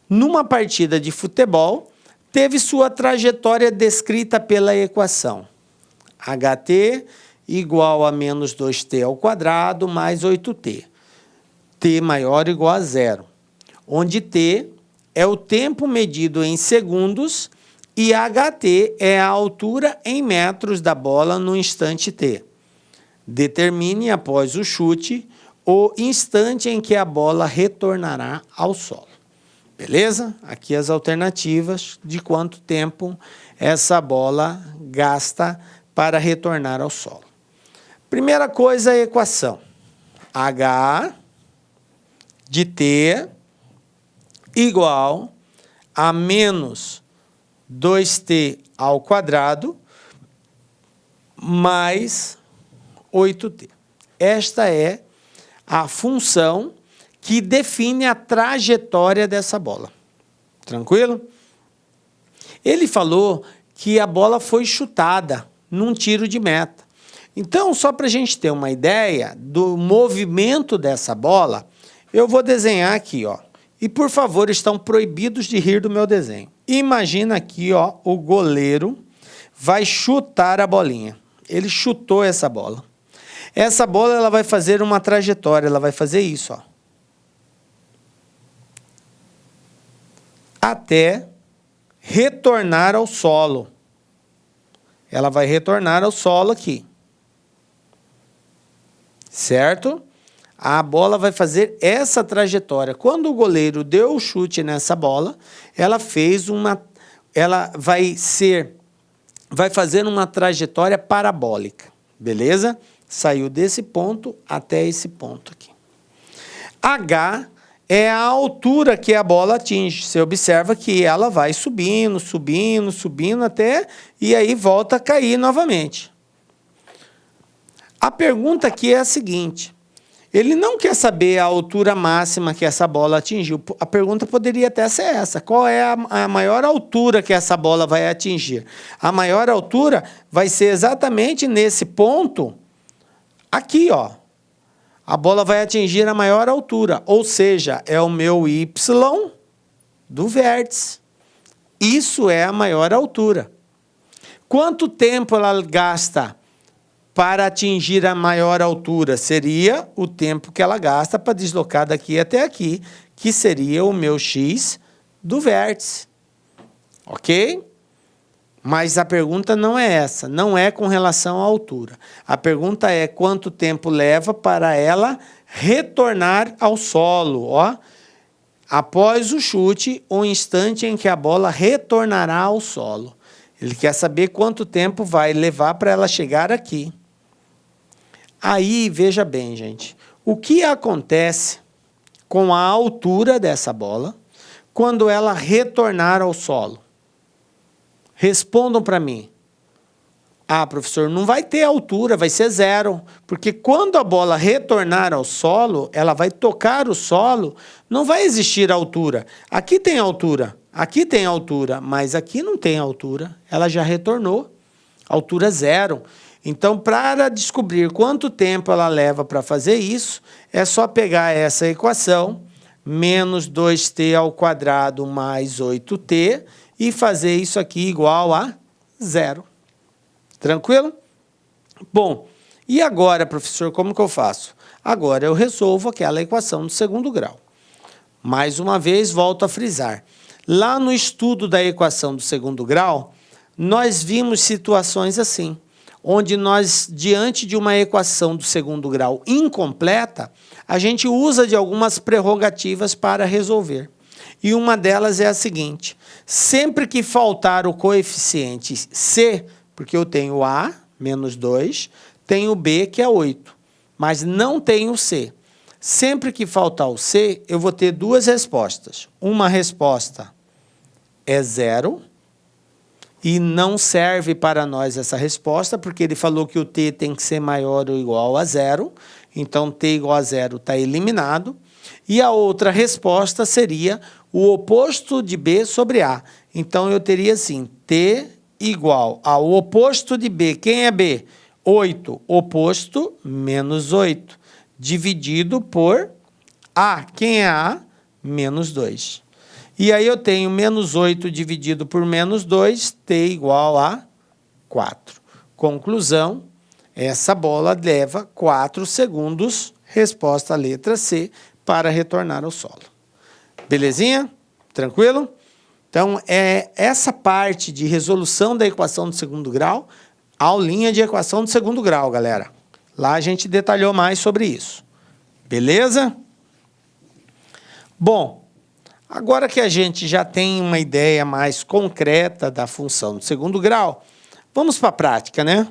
numa partida de futebol, teve sua trajetória descrita pela equação ht igual a menos 2t ao quadrado mais 8t. t maior ou igual a 0. onde T é o tempo medido em segundos e HT é a altura em metros da bola no instante T. Determine, após o chute, o instante em que a bola retornará ao solo. Beleza? Aqui as alternativas de quanto tempo essa bola gasta para retornar ao solo. Primeira coisa, a equação. H de T igual a menos 2T ao quadrado mais 8T. Esta é a função que define a trajetória dessa bola. Tranquilo? Ele falou que a bola foi chutada num tiro de meta. Então, só para a gente ter uma ideia do movimento dessa bola, eu vou desenhar aqui, ó. E, por favor, estão proibidos de rir do meu desenho. Imagina aqui, ó, o goleiro vai chutar a bolinha. Ele chutou essa bola. Essa bola ela vai fazer uma trajetória, ela vai fazer isso, ó. Até retornar ao solo. Ela vai retornar ao solo aqui. Certo? A bola vai fazer essa trajetória. Quando o goleiro deu o chute nessa bola, ela vai fazer uma trajetória parabólica. Beleza? Saiu desse ponto até esse ponto aqui. H é a altura que a bola atinge. Você observa que ela vai subindo, subindo, subindo até e aí volta a cair novamente. A pergunta aqui é a seguinte: ele não quer saber a altura máxima que essa bola atingiu. A pergunta poderia até ser essa: qual é a maior altura que essa bola vai atingir? A maior altura vai ser exatamente nesse ponto aqui, ó. A bola vai atingir a maior altura, ou seja, é o meu Y do vértice. Isso é a maior altura. Quanto tempo ela gasta para atingir a maior altura? Seria o tempo que ela gasta para deslocar daqui até aqui, que seria o meu X do vértice. Ok? Mas a pergunta não é essa, não é com relação à altura. A pergunta é quanto tempo leva para ela retornar ao solo, ó. Após o chute, o instante em que a bola retornará ao solo. Ele quer saber quanto tempo vai levar para ela chegar aqui. Aí, veja bem, gente, o que acontece com a altura dessa bola quando ela retornar ao solo? Respondam para mim. Ah, professor, não vai ter altura, vai ser zero. Porque quando a bola retornar ao solo, ela vai tocar o solo, não vai existir altura. Aqui tem altura, mas aqui não tem altura. Ela já retornou. Altura zero. Então, para descobrir quanto tempo ela leva para fazer isso, é só pegar essa equação, menos 2t ao quadrado mais 8t, e fazer isso aqui igual a zero. Tranquilo? Bom, e agora, professor, como que eu faço? Agora eu resolvo aquela equação do segundo grau. Mais uma vez, volto a frisar. Lá no estudo da equação do segundo grau, nós vimos situações assim, onde nós, diante de uma equação do segundo grau incompleta, a gente usa de algumas prerrogativas para resolver. E uma delas é a seguinte: sempre que faltar o coeficiente C, porque eu tenho A, menos 2, tenho B, que é 8, mas não tenho C. Sempre que faltar o C, eu vou ter duas respostas. Uma resposta é 0, e não serve para nós essa resposta, porque ele falou que o T tem que ser maior ou igual a 0, então T igual a 0 está eliminado. E a outra resposta seria o oposto de B sobre A. Então, eu teria assim, T igual ao oposto de B. Quem é B? 8. Oposto, menos 8. Dividido por A. Quem é A? Menos 2. E aí eu tenho menos 8 dividido por menos 2, T igual a 4. Conclusão, essa bola leva 4 segundos, resposta a letra C, para retornar ao solo. Belezinha? Tranquilo? Então, é essa parte de resolução da equação do segundo grau, aulinha de equação do segundo grau, galera. Lá a gente detalhou mais sobre isso. Beleza? Bom, agora que a gente já tem uma ideia mais concreta da função do segundo grau, vamos para a prática, né?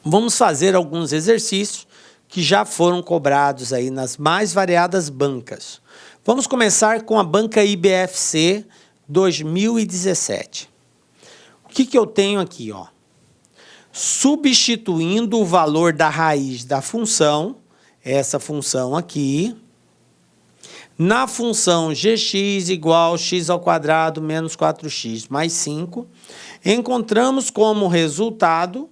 Vamos fazer alguns exercícios que já foram cobrados aí nas mais variadas bancas. Vamos começar com a banca IBFC 2017. O que eu tenho aqui, ó? Substituindo o valor da raiz da função, essa função aqui, na função gx igual x ao quadrado menos 4x mais 5, encontramos como resultado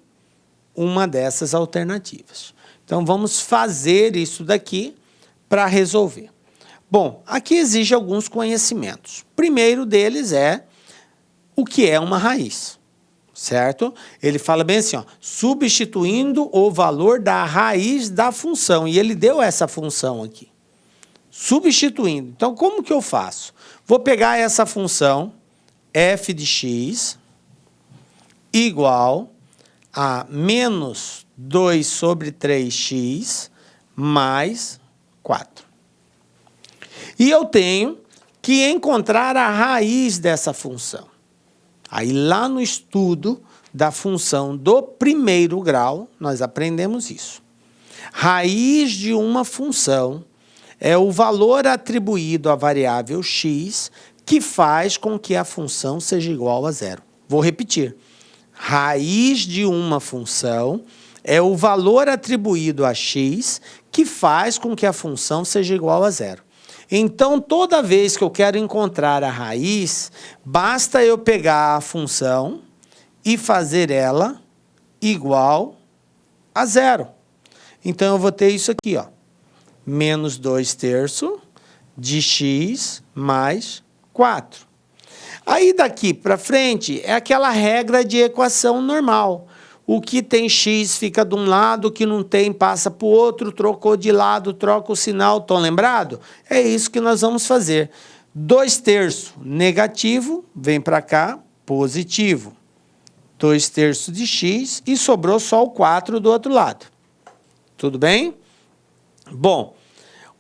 uma dessas alternativas. Então, vamos fazer isso daqui para resolver. Bom, aqui exige alguns conhecimentos. O primeiro deles é o que é uma raiz, certo? Ele fala bem assim, ó, substituindo o valor da raiz da função. E ele deu essa função aqui. Substituindo. Então, como que eu faço? Vou pegar essa função f de x igual a menos 2 sobre 3x mais 4. E eu tenho que encontrar a raiz dessa função. Aí, lá no estudo da função do primeiro grau, nós aprendemos isso. Raiz de uma função é o valor atribuído à variável x que faz com que a função seja igual a zero. Vou repetir. Raiz de uma função é o valor atribuído a x que faz com que a função seja igual a zero. Então, toda vez que eu quero encontrar a raiz, basta eu pegar a função e fazer ela igual a zero. Então, eu vou ter isso aqui, ó, menos 2/3 de x mais 4. Aí, daqui para frente, é aquela regra de equação normal. O que tem x fica de um lado, o que não tem passa para o outro, trocou de lado, troca o sinal. Estão lembrados? É isso que nós vamos fazer. 2/3 negativo, vem para cá, positivo. 2/3 de x e sobrou só o 4 do outro lado. Tudo bem? Bom,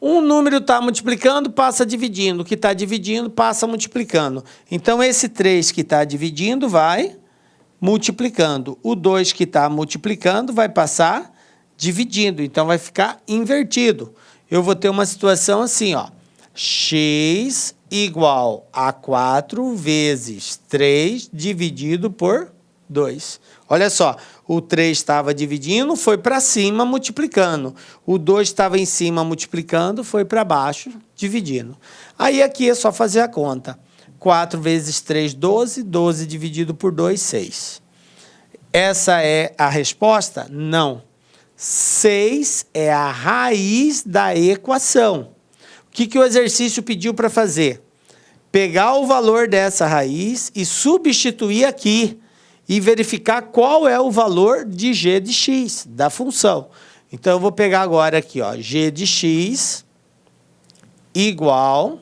um número está multiplicando, passa dividindo. O que está dividindo, passa multiplicando. Então, esse 3 que está dividindo vai multiplicando. O 2 que está multiplicando vai passar dividindo. Então, vai ficar invertido. Eu vou ter uma situação assim, ó. X igual a 4 vezes 3 dividido por 2. Olha só, o 3 estava dividindo, foi para cima multiplicando. O 2 estava em cima multiplicando, foi para baixo dividindo. Aí aqui é só fazer a conta. 4 vezes 3, 12. 12 dividido por 2, 6. Essa é a resposta? Não. 6 é a raiz da equação. O que o exercício pediu para fazer? Pegar o valor dessa raiz e substituir aqui e verificar qual é o valor de g de x, da função. Então, eu vou pegar agora aqui, ó, g de x igual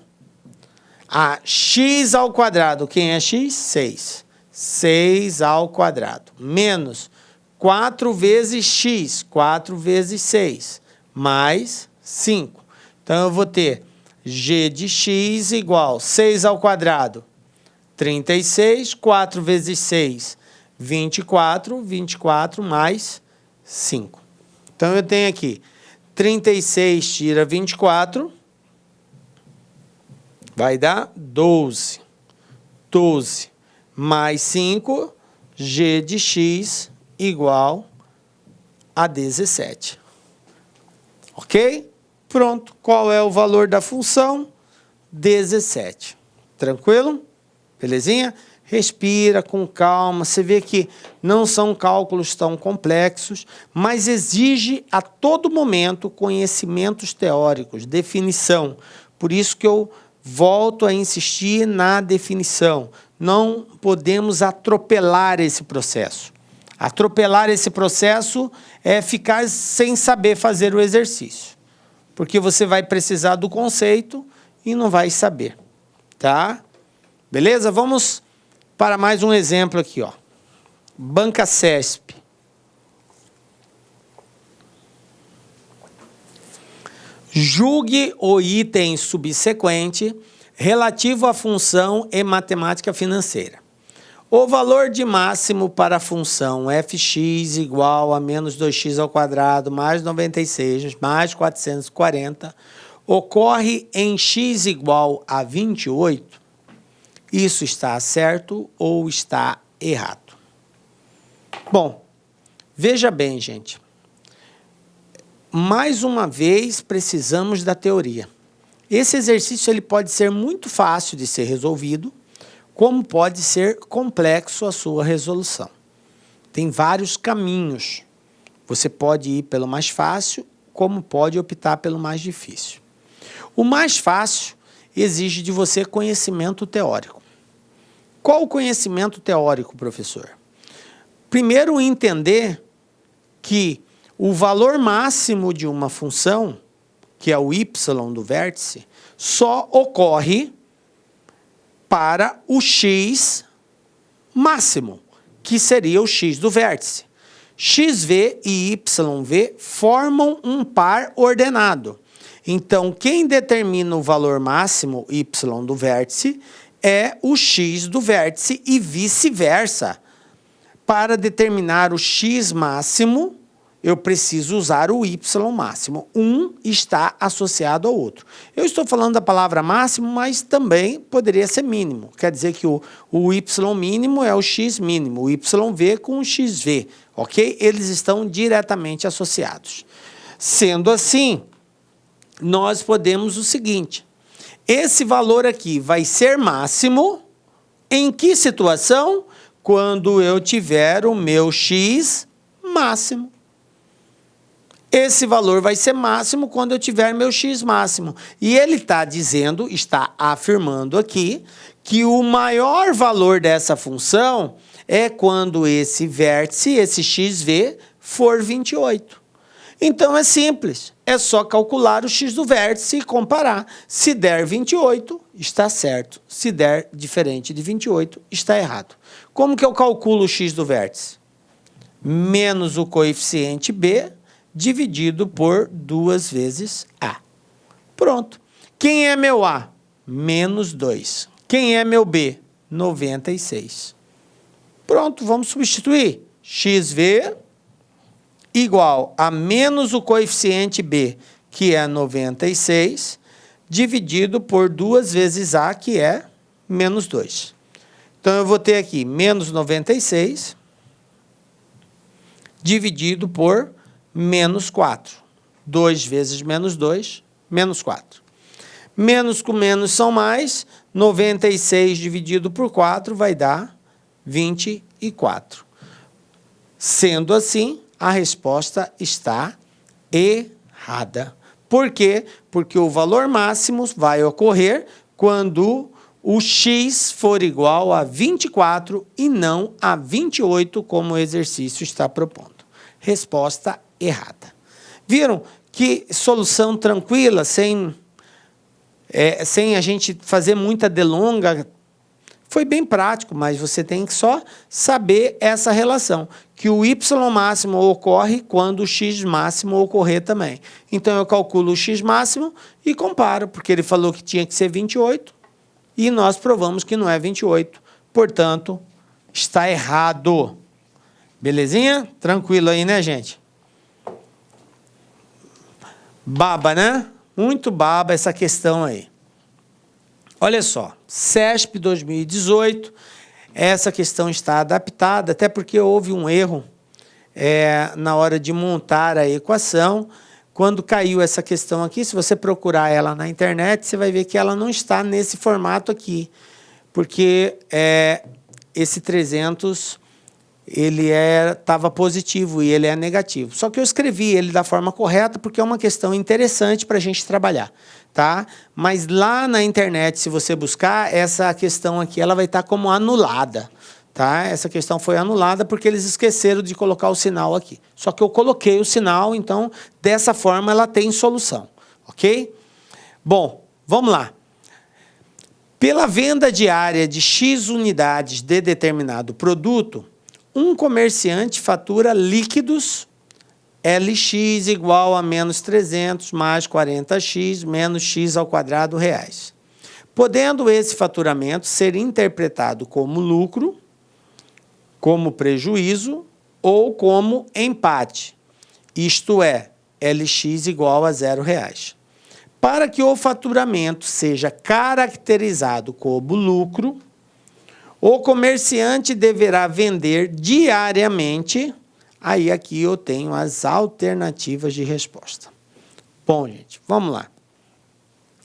a x ao quadrado. Quem é x? 6. 6 ao quadrado. Menos 4 vezes x. 4 vezes 6. Mais 5. Então, eu vou ter g de x igual 6 ao quadrado. 36. 4 vezes 6. 24. 24 mais 5. Então, eu tenho aqui 36 tira 24. Vai dar 12. 12 mais 5, g de x igual a 17. Ok? Pronto. Qual é o valor da função? 17. Tranquilo? Belezinha? Respira com calma. Você vê que não são cálculos tão complexos, mas exige a todo momento conhecimentos teóricos, definição. Por isso que eu volto a insistir na definição. Não podemos atropelar esse processo. Atropelar esse processo é ficar sem saber fazer o exercício. porque você vai precisar do conceito e não vai saber, tá? Beleza? Vamos para mais um exemplo aqui, ó. Banca CESP. Julgue o item subsequente relativo à função e matemática financeira. O valor de máximo para a função fx igual a menos 2x ao quadrado mais 96 mais 440 ocorre em x igual a 28. Isso está certo ou está errado? Bom, veja bem, gente. Mais uma vez, precisamos da teoria. Esse exercício ele pode ser muito fácil de ser resolvido, como pode ser complexo a sua resolução. Tem vários caminhos. Você pode ir pelo mais fácil, como pode optar pelo mais difícil. O mais fácil exige de você conhecimento teórico. Qual o conhecimento teórico, professor? Primeiro, entender que o valor máximo de uma função, que é o y do vértice, só ocorre para o x máximo, que seria o x do vértice. xv e yv formam um par ordenado. Então, quem determina o valor máximo y do vértice é o x do vértice e vice-versa. Para determinar o x máximo, eu preciso usar o y máximo. Um está associado ao outro. Eu estou falando da palavra máximo, mas também poderia ser mínimo. Quer dizer que o y mínimo é o x mínimo, o yv com o xv, ok? Eles estão diretamente associados. Sendo assim, nós podemos o seguinte: esse valor aqui vai ser máximo em que situação? Quando eu tiver o meu x máximo. Esse valor vai ser máximo quando eu tiver meu x máximo. E ele está dizendo, está afirmando aqui, que o maior valor dessa função é quando esse vértice, esse xv, for 28. Então é simples, é só calcular o x do vértice e comparar. Se der 28, está certo. Se der diferente de 28, está errado. Como que eu calculo o x do vértice? Menos o coeficiente b dividido por 2 vezes a. Pronto. Quem é meu a? Menos 2. Quem é meu b? 96. Pronto, vamos substituir. xv igual a menos o coeficiente b, que é 96, dividido por 2 vezes a, que é menos 2. Então, eu vou ter aqui menos 96, dividido por menos 4. 2 vezes menos 2, menos 4. Menos com menos são mais, 96 dividido por 4 vai dar 24. Sendo assim, a resposta está errada. Por quê? Porque o valor máximo vai ocorrer quando o x for igual a 24 e não a 28, como o exercício está propondo. Resposta errada. Viram que solução tranquila, sem a gente fazer muita delonga? Foi bem prático, mas você tem que só saber essa relação, que o y máximo ocorre quando o x máximo ocorrer também. Então, eu calculo o x máximo e comparo, porque ele falou que tinha que ser 28, e nós provamos que não é 28. Portanto, está errado. Belezinha? Tranquilo aí, né, gente? Baba, né? Muito baba essa questão aí. Olha só, CESP 2018, essa questão está adaptada, até porque houve um erro na hora de montar a equação. Quando caiu essa questão aqui, se você procurar ela na internet, você vai ver que ela não está nesse formato aqui, porque esse 300 ele estava positivo e ele é negativo. Só que eu escrevi ele da forma correta porque é uma questão interessante para a gente trabalhar, tá? Mas lá na internet, se você buscar, essa questão aqui ela vai estar como anulada, tá? Essa questão foi anulada porque eles esqueceram de colocar o sinal aqui. Só que eu coloquei o sinal, então, dessa forma, ela tem solução, ok? Bom, vamos lá. Pela venda diária de X unidades de determinado produto, um comerciante fatura líquidos LX igual a menos 300 mais 40x menos x ao quadrado reais. Podendo esse faturamento ser interpretado como lucro, como prejuízo ou como empate, isto é, LX igual a R$0. Para que o faturamento seja caracterizado como lucro, o comerciante deverá vender diariamente. Aí aqui eu tenho as alternativas de resposta. Bom, gente, vamos lá.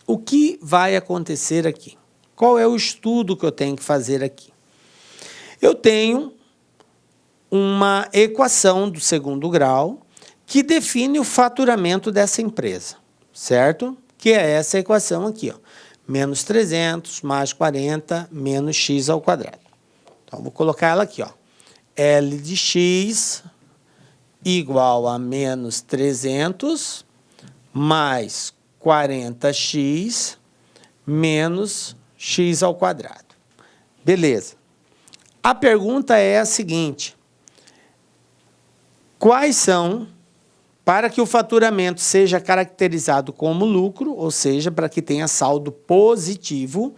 O que vai acontecer aqui? Qual é o estudo que eu tenho que fazer aqui? Eu tenho uma equação do segundo grau que define o faturamento dessa empresa, certo? Que é essa equação aqui, ó. Menos 300 mais 40 menos x ao quadrado. Então, vou colocar ela aqui, ó. L de x igual a menos 300 mais 40x menos x ao quadrado. Beleza. A pergunta é a seguinte: quais são, para que o faturamento seja caracterizado como lucro, ou seja, para que tenha saldo positivo,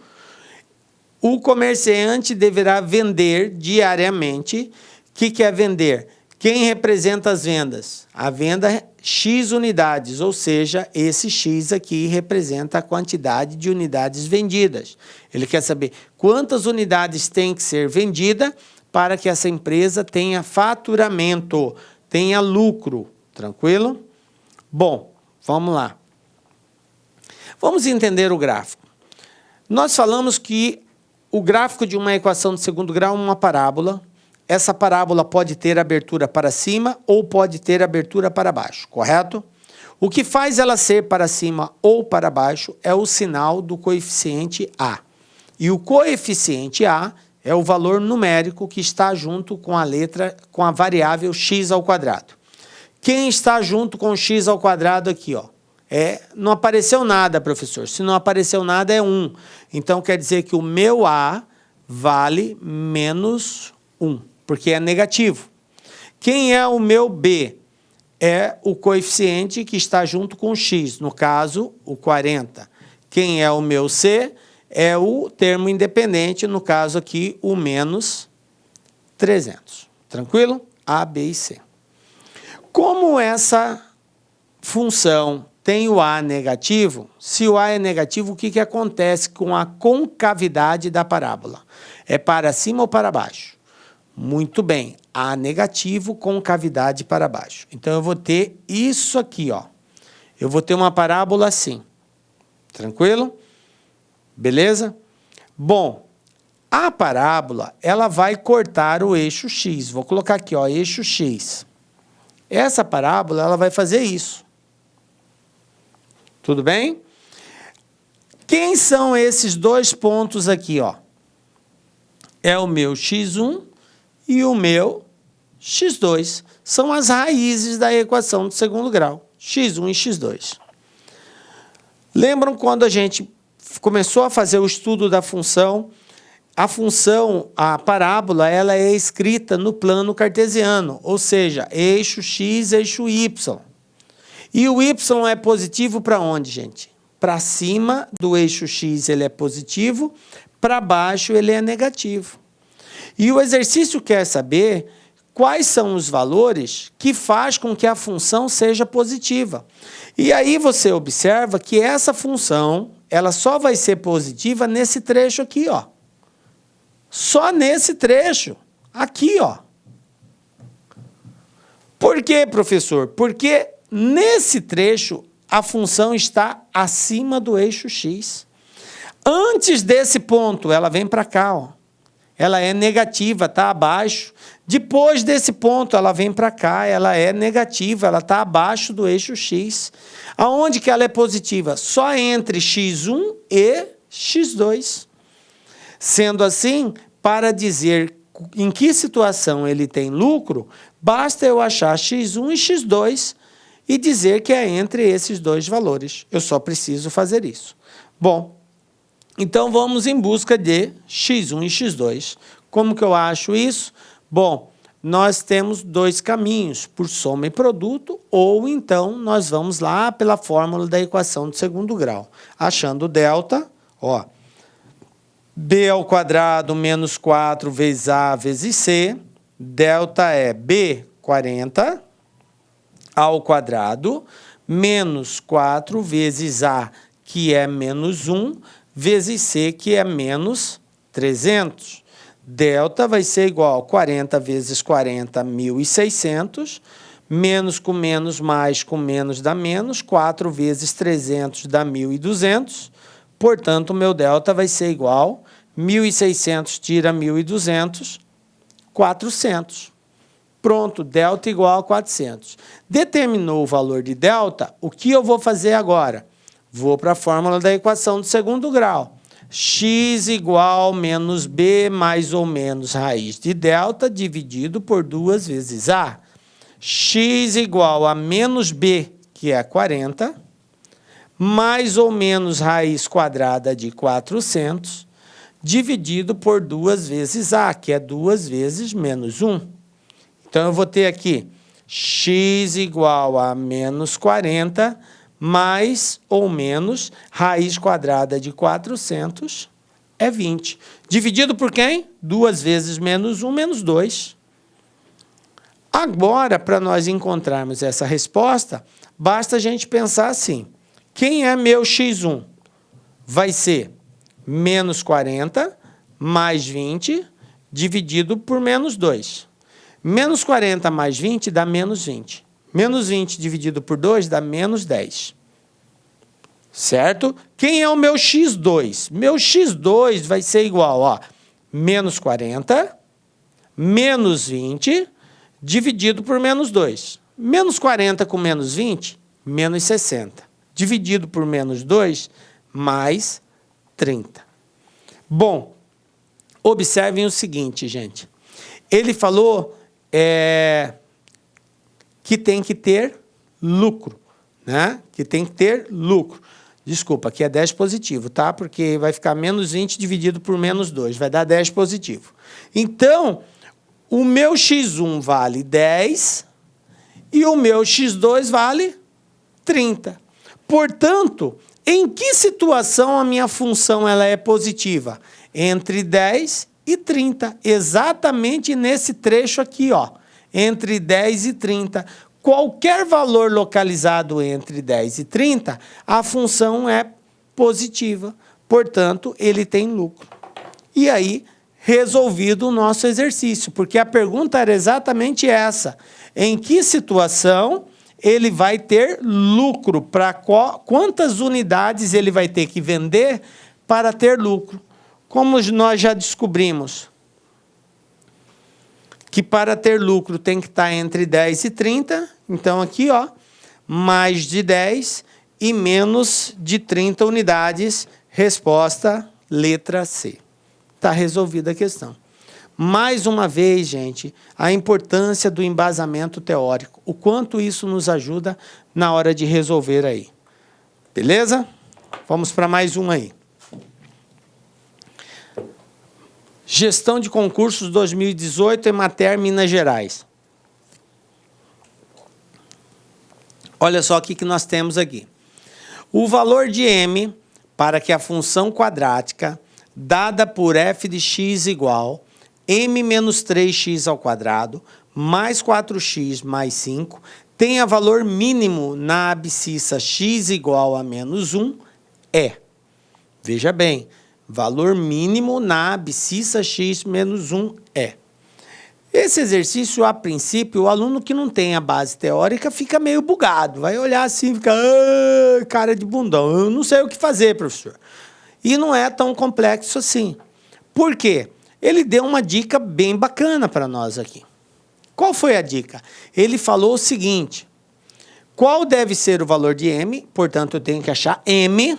o comerciante deverá vender diariamente. O que é vender? Quem representa as vendas? A venda X unidades, ou seja, esse X aqui representa a quantidade de unidades vendidas. Ele quer saber quantas unidades tem que ser vendida para que essa empresa tenha faturamento, tenha lucro. Tranquilo? Bom, vamos lá. Vamos entender o gráfico. Nós falamos que o gráfico de uma equação de segundo grau é uma parábola. Essa parábola pode ter abertura para cima ou pode ter abertura para baixo, correto? O que faz ela ser para cima ou para baixo é o sinal do coeficiente A. E o coeficiente A é o valor numérico que está junto com a letra, com a variável x ao quadrado. Quem está junto com x ao quadrado aqui, ó? Não apareceu nada, professor. Se não apareceu nada, é 1. Então, quer dizer que o meu A vale menos 1, porque é negativo. Quem é o meu B? É o coeficiente que está junto com o x, no caso, o 40. Quem é o meu C? É o termo independente, no caso aqui, o menos 300. Tranquilo? A, B e C. Como essa função tem o A negativo, se o A é negativo, o que acontece com a concavidade da parábola? É para cima ou para baixo? Muito bem, A negativo, concavidade para baixo. Então, eu vou ter isso aqui, ó. Eu vou ter uma parábola assim. Tranquilo? Beleza? Bom, a parábola, ela vai cortar o eixo X. Vou colocar aqui, ó, eixo X. Essa parábola, ela vai fazer isso. Tudo bem? Quem são esses dois pontos aqui, ó? É o meu x1 e o meu x2. São as raízes da equação do segundo grau, x1 e x2. Lembram quando a gente começou a fazer o estudo da função? A função, a parábola, ela é escrita no plano cartesiano, ou seja, eixo x, eixo y. E o y é positivo para onde, gente? Para cima do eixo x ele é positivo, para baixo ele é negativo. E o exercício quer saber quais são os valores que faz com que a função seja positiva. E aí você observa que essa função, ela só vai ser positiva nesse trecho aqui, ó. Só nesse trecho, aqui, ó. Por quê, professor? Porque nesse trecho a função está acima do eixo x. Antes desse ponto, ela vem para cá, ó. Ela é negativa, está abaixo. Depois desse ponto, ela vem para cá, ela é negativa, ela está abaixo do eixo x. Aonde que ela é positiva? Só entre x1 e x2. Sendo assim, para dizer em que situação ele tem lucro, basta eu achar x1 e x2 e dizer que é entre esses dois valores. Eu só preciso fazer isso. Bom, então vamos em busca de x1 e x2. Como que eu acho isso? Bom, nós temos dois caminhos, por soma e produto, ou então nós vamos lá pela fórmula da equação de segundo grau. Achando delta, ó, b ao quadrado menos 4 vezes a vezes c, delta é b, 40, ao quadrado, menos 4 vezes a, que é menos 1, vezes c, que é menos 300. Delta vai ser igual a 40 vezes 40, 1.600, menos com menos, mais com menos dá menos, 4 vezes 300 dá 1.200, portanto, o meu delta vai ser igual a 1.600 tira 1.200, 400. Pronto, delta igual a 400. Determinou o valor de delta, o que eu vou fazer agora? Vou para a fórmula da equação de segundo grau. X igual menos b mais ou menos raiz de delta dividido por 2 vezes a. X igual a menos b, que é 40, mais ou menos raiz quadrada de 400, dividido por 2 vezes a, que é 2 vezes menos 1. Então, eu vou ter aqui x igual a menos 40, mais ou menos raiz quadrada de 400 é 20. Dividido por quem? 2 vezes menos 1, menos 2. Agora, para nós encontrarmos essa resposta, basta a gente pensar assim. Quem é meu x1? Vai ser menos 40 mais 20 dividido por menos 2. Menos 40 mais 20 dá menos 20. Menos 20 dividido por 2 dá menos 10. Certo? Quem é o meu x2? Meu x2 vai ser igual, ó, menos 40, menos 20, dividido por menos 2. Menos 40 com menos 20, menos 60. Dividido por menos 2, mais 30. Bom, observem o seguinte, gente. Ele falou que tem que ter lucro, né? Que tem que ter lucro. Desculpa, aqui é 10 positivo, tá? Porque vai ficar menos 20 dividido por menos 2, vai dar 10 positivo. Então, o meu x1 vale 10 e o meu x2 vale 30. Portanto, em que situação a minha função ela é positiva? Entre 10 e 30, exatamente nesse trecho aqui, ó, entre 10 e 30. Qualquer valor localizado entre 10 e 30, a função é positiva, portanto, ele tem lucro. E aí, resolvido o nosso exercício, porque a pergunta era exatamente essa. Em que situação ele vai ter lucro? Para quantas unidades ele vai ter que vender para ter lucro? Como nós já descobrimos que para ter lucro tem que estar entre 10 e 30, então aqui, ó, mais de 10 e menos de 30 unidades, resposta letra C. Está resolvida a questão. Mais uma vez, gente, a importância do embasamento teórico, o quanto isso nos ajuda na hora de resolver aí. Beleza? Vamos para mais um aí. Gestão de concursos 2018 Emater, Minas Gerais. Olha só o que nós temos aqui. O valor de m para que a função quadrática dada por f de x igual m menos 3x ao quadrado mais 4x mais 5 tenha valor mínimo na abscissa x igual a menos 1 é. Veja bem. Valor mínimo na abscissa x menos 1 é. Esse exercício, a princípio, o aluno que não tem a base teórica fica meio bugado. Vai olhar assim, fica, cara de bundão, eu não sei o que fazer, professor. E não é tão complexo assim. Por quê? Ele deu uma dica bem bacana para nós aqui. Qual foi a dica? Ele falou o seguinte, qual deve ser o valor de m, portanto, eu tenho que achar m,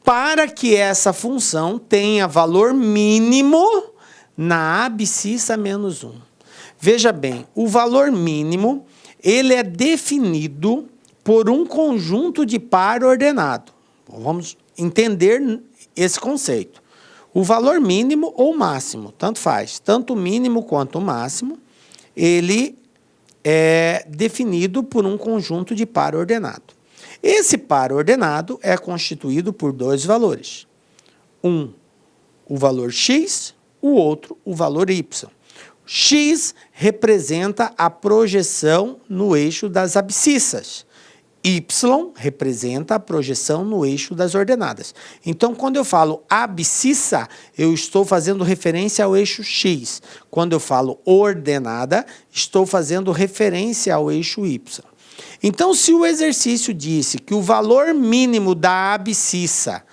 para que essa função tenha valor mínimo na abscissa menos 1. Veja bem, o valor mínimo ele é definido por um conjunto de par ordenado. Vamos entender esse conceito. O valor mínimo ou máximo, tanto faz, tanto o mínimo quanto o máximo, ele é definido por um conjunto de par ordenado. Esse par ordenado é constituído por dois valores. Um, o valor x, o outro, o valor y. X representa a projeção no eixo das abscissas. Y representa a projeção no eixo das ordenadas. Então, quando eu falo abscissa, eu estou fazendo referência ao eixo X. Quando eu falo ordenada, estou fazendo referência ao eixo Y. Então, se o exercício disse que o valor mínimo da abscissa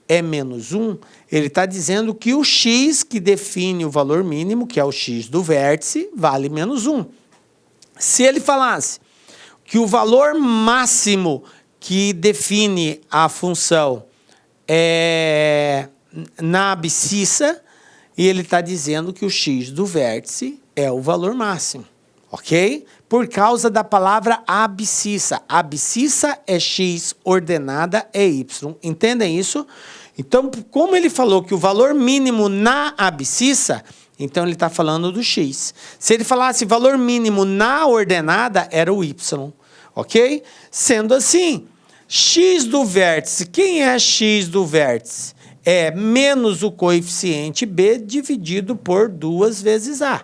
é menos 1, ele está dizendo que o x que define o valor mínimo, que é o x do vértice, vale menos 1. Se ele falasse que o valor máximo que define a função é na abscissa, e ele está dizendo que o x do vértice é o valor máximo, ok? Por causa da palavra abscissa. Abscissa é x, ordenada é y. Entendem isso? Então, como ele falou que o valor mínimo na abscissa, então ele está falando do x. Se ele falasse valor mínimo na ordenada, era o y. Ok? Sendo assim, x do vértice, quem é x do vértice? É menos o coeficiente b dividido por 2 vezes a.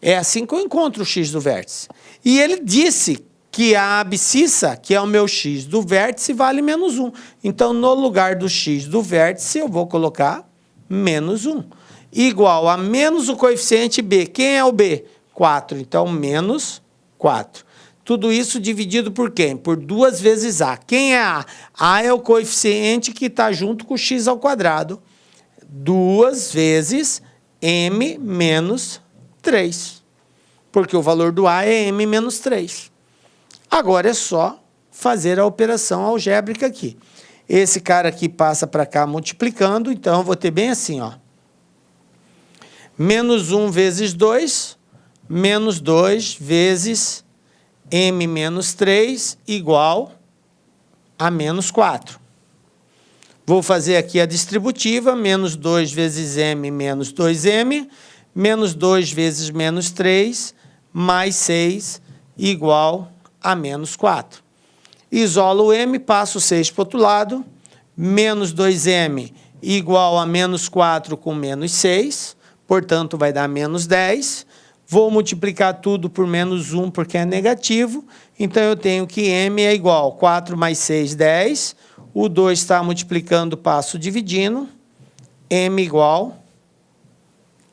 É assim que eu encontro o x do vértice. E ele disse que a abscissa, que é o meu x do vértice, vale menos 1. Então, no lugar do x do vértice, eu vou colocar menos 1. Igual a menos o coeficiente b. Quem é o b? 4. Então, menos 4. Tudo isso dividido por quem? Por 2 vezes a. Quem é a? A é o coeficiente que está junto com o x ao quadrado. 2 vezes m menos 3. Porque o valor do a é m menos 3. Agora é só fazer a operação algébrica aqui. Esse cara aqui passa para cá multiplicando, então eu vou ter bem assim, ó. Menos 1 vezes 2, menos 2 vezes m menos 3 igual a menos 4. Vou fazer aqui a distributiva, menos 2 vezes m menos 2m, menos 2 vezes menos 3, mais 6, igual a menos 4. Isolo o m, passo o 6 para o outro lado, menos 2m igual a menos 4 com menos 6, portanto, vai dar menos 10. Vou multiplicar tudo por menos 1, porque é negativo, então eu tenho que m é igual a 4 mais 6, 10. O 2 está multiplicando, passo dividindo, m igual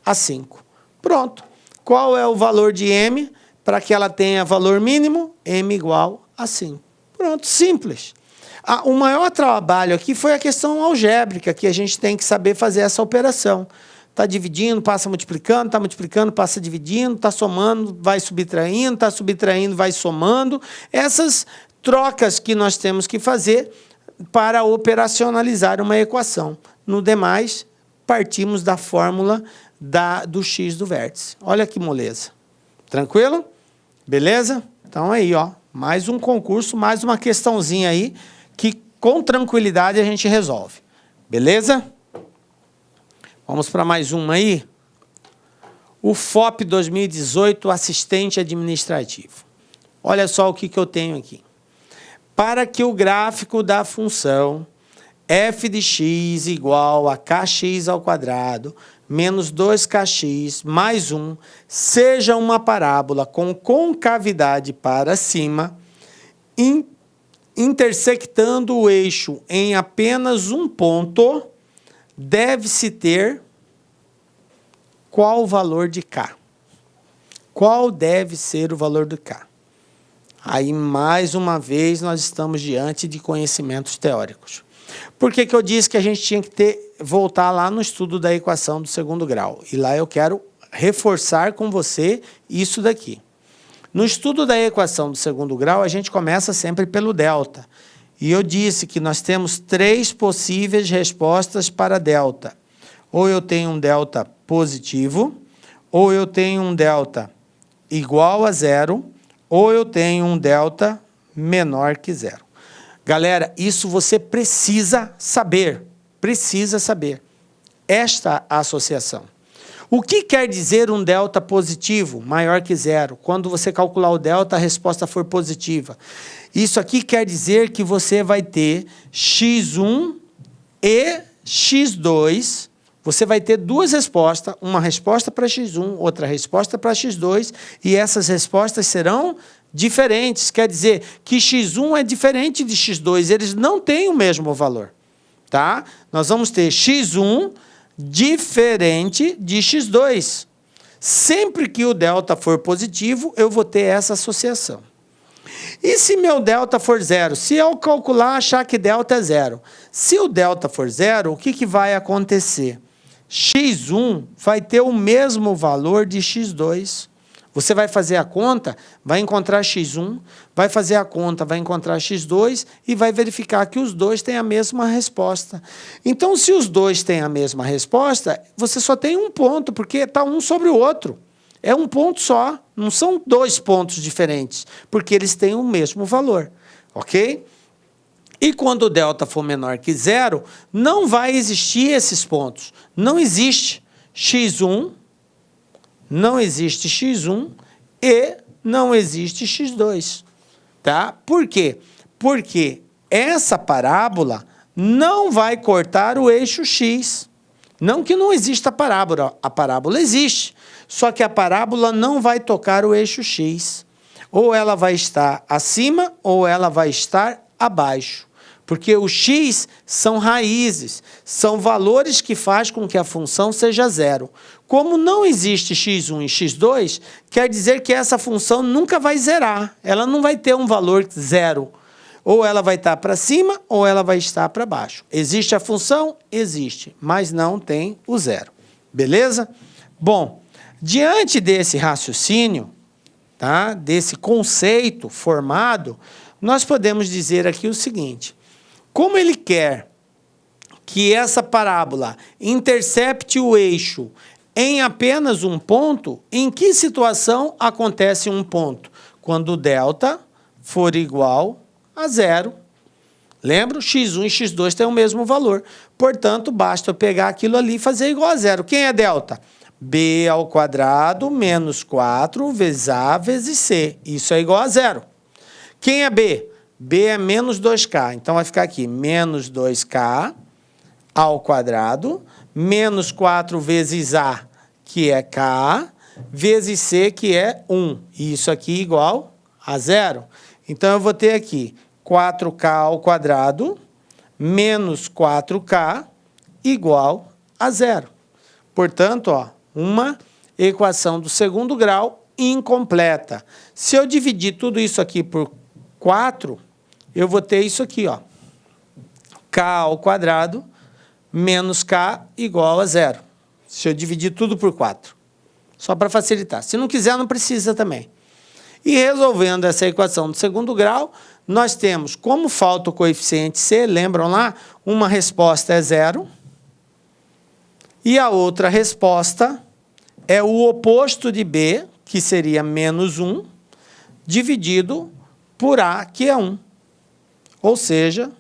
a 5. Pronto. Qual é o valor de m? Para que ela tenha valor mínimo, m igual a 5. Pronto, simples. O maior trabalho aqui foi a questão algébrica, que a gente tem que saber fazer essa operação. Está dividindo, passa multiplicando, está multiplicando, passa dividindo, está somando, vai subtraindo, está subtraindo, vai somando. Essas trocas que nós temos que fazer para operacionalizar uma equação. No demais, partimos da fórmula do x do vértice. Olha que moleza. Tranquilo? Beleza? Então, aí, ó, mais um concurso, mais uma questãozinha aí, que com tranquilidade a gente resolve. Beleza? Vamos para mais uma aí. O FOP 2018, assistente administrativo. Olha só o que eu tenho aqui. Para que o gráfico da função f de x igual a kx ao quadrado menos 2kx mais 1 seja uma parábola com concavidade para cima, intersectando o eixo em apenas um ponto, deve-se ter qual o valor de k? Qual deve ser o valor do k? Aí, mais uma vez, nós estamos diante de conhecimentos teóricos. Por que eu disse que a gente tinha que voltar lá no estudo da equação do segundo grau? E lá eu quero reforçar com você isso daqui. No estudo da equação do segundo grau, a gente começa sempre pelo delta. E eu disse que nós temos 3 possíveis respostas para delta. Ou eu tenho um delta positivo, ou eu tenho um delta igual a 0, ou eu tenho um delta menor que zero. Galera, isso você precisa saber esta associação. O que quer dizer um delta positivo maior que zero? Quando você calcular o delta, a resposta for positiva. Isso aqui quer dizer que você vai ter x1 e x2. Você vai ter duas respostas, uma resposta para x1, outra resposta para x2, e essas respostas serão diferentes. Quer dizer que x1 é diferente de x2, eles não têm o mesmo valor. Tá? Nós vamos ter x1 diferente de x2. Sempre que o delta for positivo, eu vou ter essa associação. E se meu delta for zero? Se eu calcular, achar que delta é zero. Se o delta for zero, o que vai acontecer? x1 vai ter o mesmo valor de x2. Você vai fazer a conta, vai encontrar x1, vai fazer a conta, vai encontrar x2 e vai verificar que os dois têm a mesma resposta. Então, se os dois têm a mesma resposta, você só tem um ponto, porque está um sobre o outro. É um ponto só, não são dois pontos diferentes, porque eles têm o mesmo valor, ok? E quando o delta for menor que zero, não vai existir esses pontos. Não existe x1, não existe x1 e não existe x2. Tá? Por quê? Porque essa parábola não vai cortar o eixo x. Não que não exista a parábola existe, só que a parábola não vai tocar o eixo x. Ou ela vai estar acima ou ela vai estar abaixo. Porque o x são raízes, são valores que fazem com que a função seja zero. Como não existe x1 e x2, quer dizer que essa função nunca vai zerar. Ela não vai ter um valor zero. Ou ela vai estar para cima ou ela vai estar para baixo. Existe a função? Existe, mas não tem o zero. Beleza? Bom, diante desse raciocínio, tá? Desse conceito formado, nós podemos dizer aqui o seguinte. Como ele quer que essa parábola intercepte o eixo em apenas um ponto, em que situação acontece um ponto? Quando o delta for igual a zero. Lembra? x1 e x2 têm o mesmo valor. Portanto, basta eu pegar aquilo ali e fazer igual a zero. Quem é delta? B ao quadrado menos 4 vezes A vezes C. Isso é igual a zero. Quem é B? B é menos 2K, então vai ficar aqui, menos 2K ao quadrado, menos 4 vezes A, que é K, vezes C, que é 1. E isso aqui igual a zero. Então, eu vou ter aqui 4K ao quadrado, menos 4K, igual a zero. Portanto, ó, uma equação do segundo grau incompleta. Se eu dividir tudo isso aqui por 4, eu vou ter isso aqui, ó. K ao quadrado menos K igual a zero. Se eu dividir tudo por 4. Só para facilitar. Se não quiser, não precisa também. E resolvendo essa equação do segundo grau, nós temos, como falta o coeficiente C, lembram lá? Uma resposta é zero. E a outra resposta é o oposto de B, que seria menos 1, dividido por A, que é 1. Ou seja,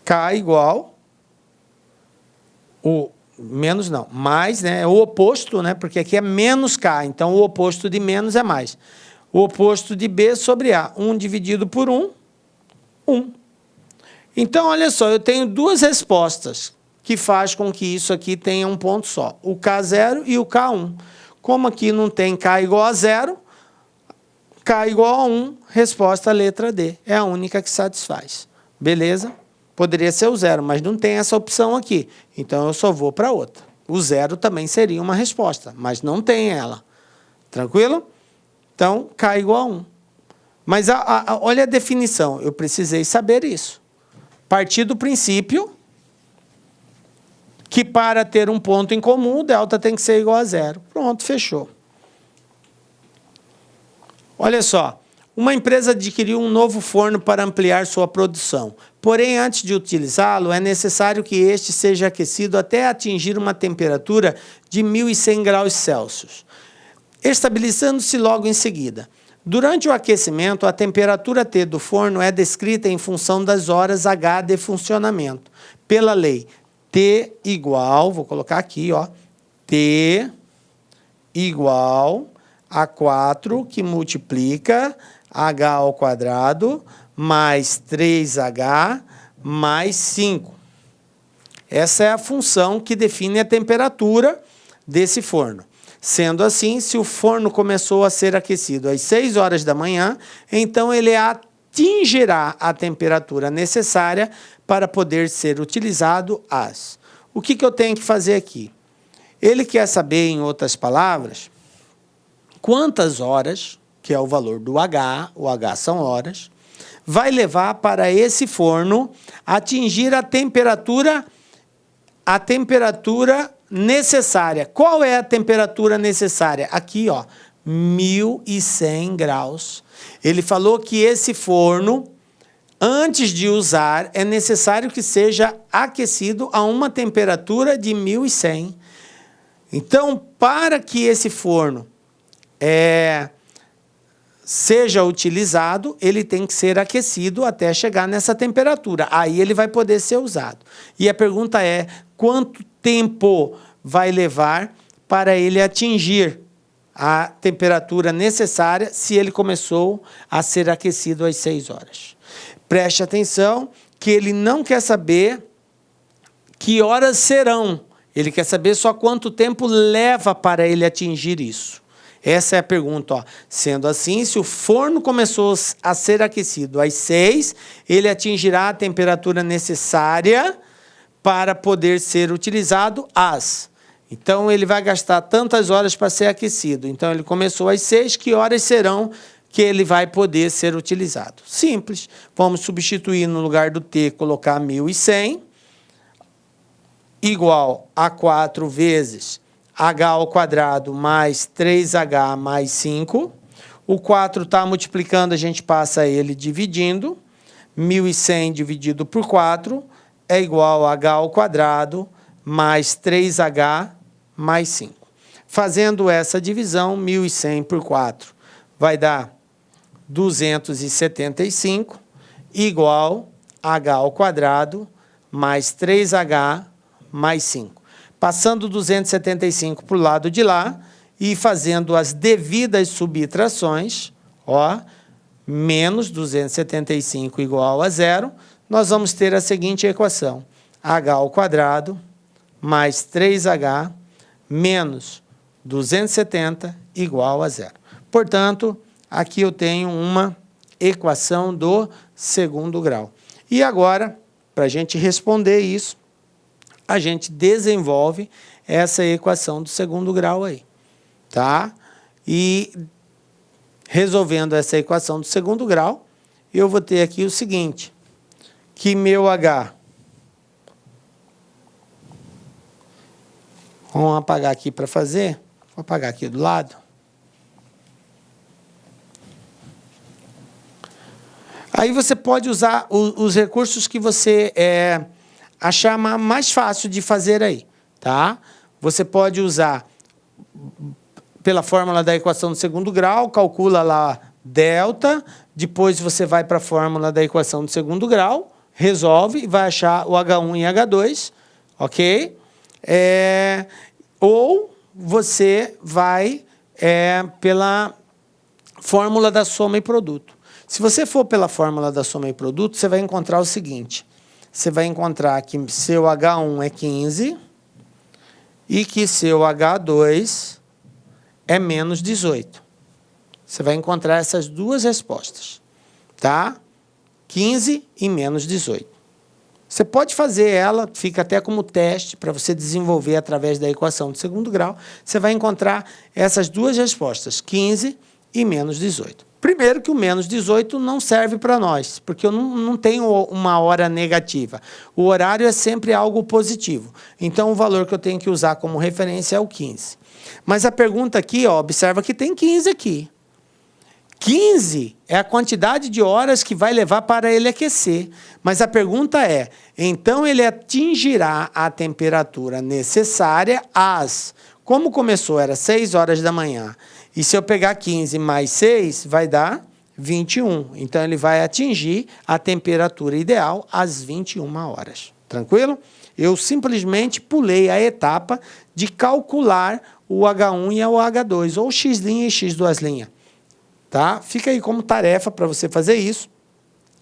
K igual, mais, né, é o oposto, né, porque aqui é menos K, então o oposto de menos é mais. O oposto de B sobre A, 1 dividido por 1, 1. Então, olha só, eu tenho duas respostas que faz com que isso aqui tenha um ponto só, o K0 e o K1. Como aqui não tem K igual a zero, K igual a 1, resposta letra D. É a única que satisfaz. Beleza? Poderia ser o zero, mas não tem essa opção aqui. Então, eu só vou para outra. O zero também seria uma resposta, mas não tem ela. Tranquilo? Então, K igual a 1. Mas olha a definição. Eu precisei saber isso. Partir do princípio que para ter um ponto em comum, o delta tem que ser igual a zero. Pronto, fechou. Olha só, uma empresa adquiriu um novo forno para ampliar sua produção. Porém, antes de utilizá-lo, é necessário que este seja aquecido até atingir uma temperatura de 1.100 graus Celsius. Estabilizando-se logo em seguida. Durante o aquecimento, a temperatura T do forno é descrita em função das horas H de funcionamento. Pela lei T igual, vou colocar aqui, ó, T igual a 4, que multiplica H ao quadrado, mais 3H, mais 5. Essa é a função que define a temperatura desse forno. Sendo assim, se o forno começou a ser aquecido às 6 horas da manhã, então ele atingirá a temperatura necessária para poder ser utilizado às. O que eu tenho que fazer aqui? Ele quer saber, em outras palavras, quantas horas, que é o valor do H, o H são horas, vai levar para esse forno atingir a temperatura necessária. Qual é a temperatura necessária? Aqui, ó, 1.100 graus. Ele falou que esse forno, antes de usar, é necessário que seja aquecido a uma temperatura de 1.100. Então, para que esse forno seja utilizado, ele tem que ser aquecido até chegar nessa temperatura. Aí ele vai poder ser usado. E a pergunta é, quanto tempo vai levar para ele atingir a temperatura necessária se ele começou a ser aquecido às 6 horas? Preste atenção que ele não quer saber que horas serão. Ele quer saber só quanto tempo leva para ele atingir isso. Essa é a pergunta, ó. Sendo assim, se o forno começou a ser aquecido às 6, ele atingirá a temperatura necessária para poder ser utilizado às. Então, ele vai gastar tantas horas para ser aquecido. Então, ele começou às 6, que horas serão que ele vai poder ser utilizado? Simples. Vamos substituir no lugar do T, colocar 1.100, igual a 4 vezes H ao quadrado mais 3H mais 5. O 4 está multiplicando, a gente passa ele dividindo. 1.100 dividido por 4 é igual a H ao quadrado mais 3H mais 5. Fazendo essa divisão, 1.100 por 4 vai dar 275, igual a H ao quadrado mais 3H mais 5. Passando 275 para o lado de lá e fazendo as devidas subtrações, ó, menos 275 igual a 0, nós vamos ter a seguinte equação. H ao quadrado mais 3H menos 270 igual a 0. Portanto, aqui eu tenho uma equação do segundo grau. E agora, para a gente responder isso, a gente desenvolve essa equação do segundo grau aí, tá? E resolvendo essa equação do segundo grau, eu vou ter aqui o seguinte, que meu H, vamos apagar aqui para fazer, vou apagar aqui do lado. Aí você pode usar os recursos que você achar mais fácil de fazer aí, tá? Você pode usar pela fórmula da equação do segundo grau, calcula lá delta, depois você vai para a fórmula da equação do segundo grau, resolve e vai achar o H1 e H2, ok? Ou você vai pela fórmula da soma e produto. Se você for pela fórmula da soma e produto, você vai encontrar o seguinte. Você vai encontrar que seu H1 é 15 e que seu H2 é menos 18. Você vai encontrar essas duas respostas, tá? 15 e menos 18. Você pode fazer ela, fica até como teste para você desenvolver através da equação de segundo grau. Você vai encontrar essas duas respostas, 15 e menos 18. Primeiro que o menos 18 não serve para nós, porque eu não tenho uma hora negativa. O horário é sempre algo positivo. Então, o valor que eu tenho que usar como referência é o 15. Mas a pergunta aqui, ó, observa que tem 15 aqui. 15 é a quantidade de horas que vai levar para ele aquecer. Mas a pergunta é, então ele atingirá a temperatura necessária às... Como começou, era 6 horas da manhã, E se eu pegar 15 mais 6, vai dar 21. Então, ele vai atingir a temperatura ideal às 21 horas. Tranquilo? Eu simplesmente pulei a etapa de calcular o H1 e o H2, ou X' e X2'. Tá? Fica aí como tarefa para você fazer isso.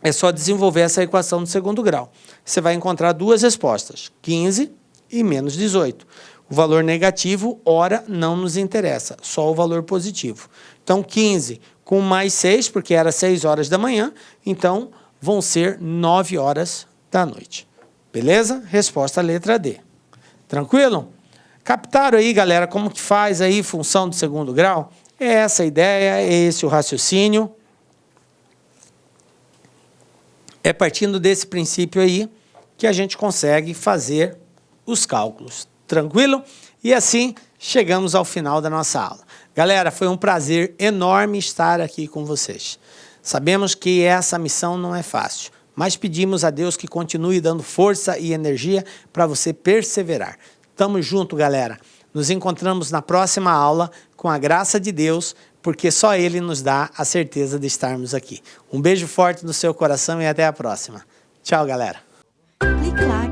É só desenvolver essa equação do segundo grau. Você vai encontrar duas respostas, 15 e menos 18. O valor negativo, ora, não nos interessa, só o valor positivo. Então, 15 com mais 6, porque era 6 horas da manhã, então vão ser 9 horas da noite. Beleza? Resposta letra D. Tranquilo? Captaram aí, galera, como que faz aí função do segundo grau? É essa a ideia, é esse o raciocínio. É partindo desse princípio aí que a gente consegue fazer os cálculos. Tranquilo? E assim chegamos ao final da nossa aula. Galera, foi um prazer enorme estar aqui com vocês. Sabemos que essa missão não é fácil, mas pedimos a Deus que continue dando força e energia para você perseverar. Tamo junto, galera. Nos encontramos na próxima aula com a graça de Deus, porque só Ele nos dá a certeza de estarmos aqui. Um beijo forte no seu coração e até a próxima. Tchau, galera. Clique lá.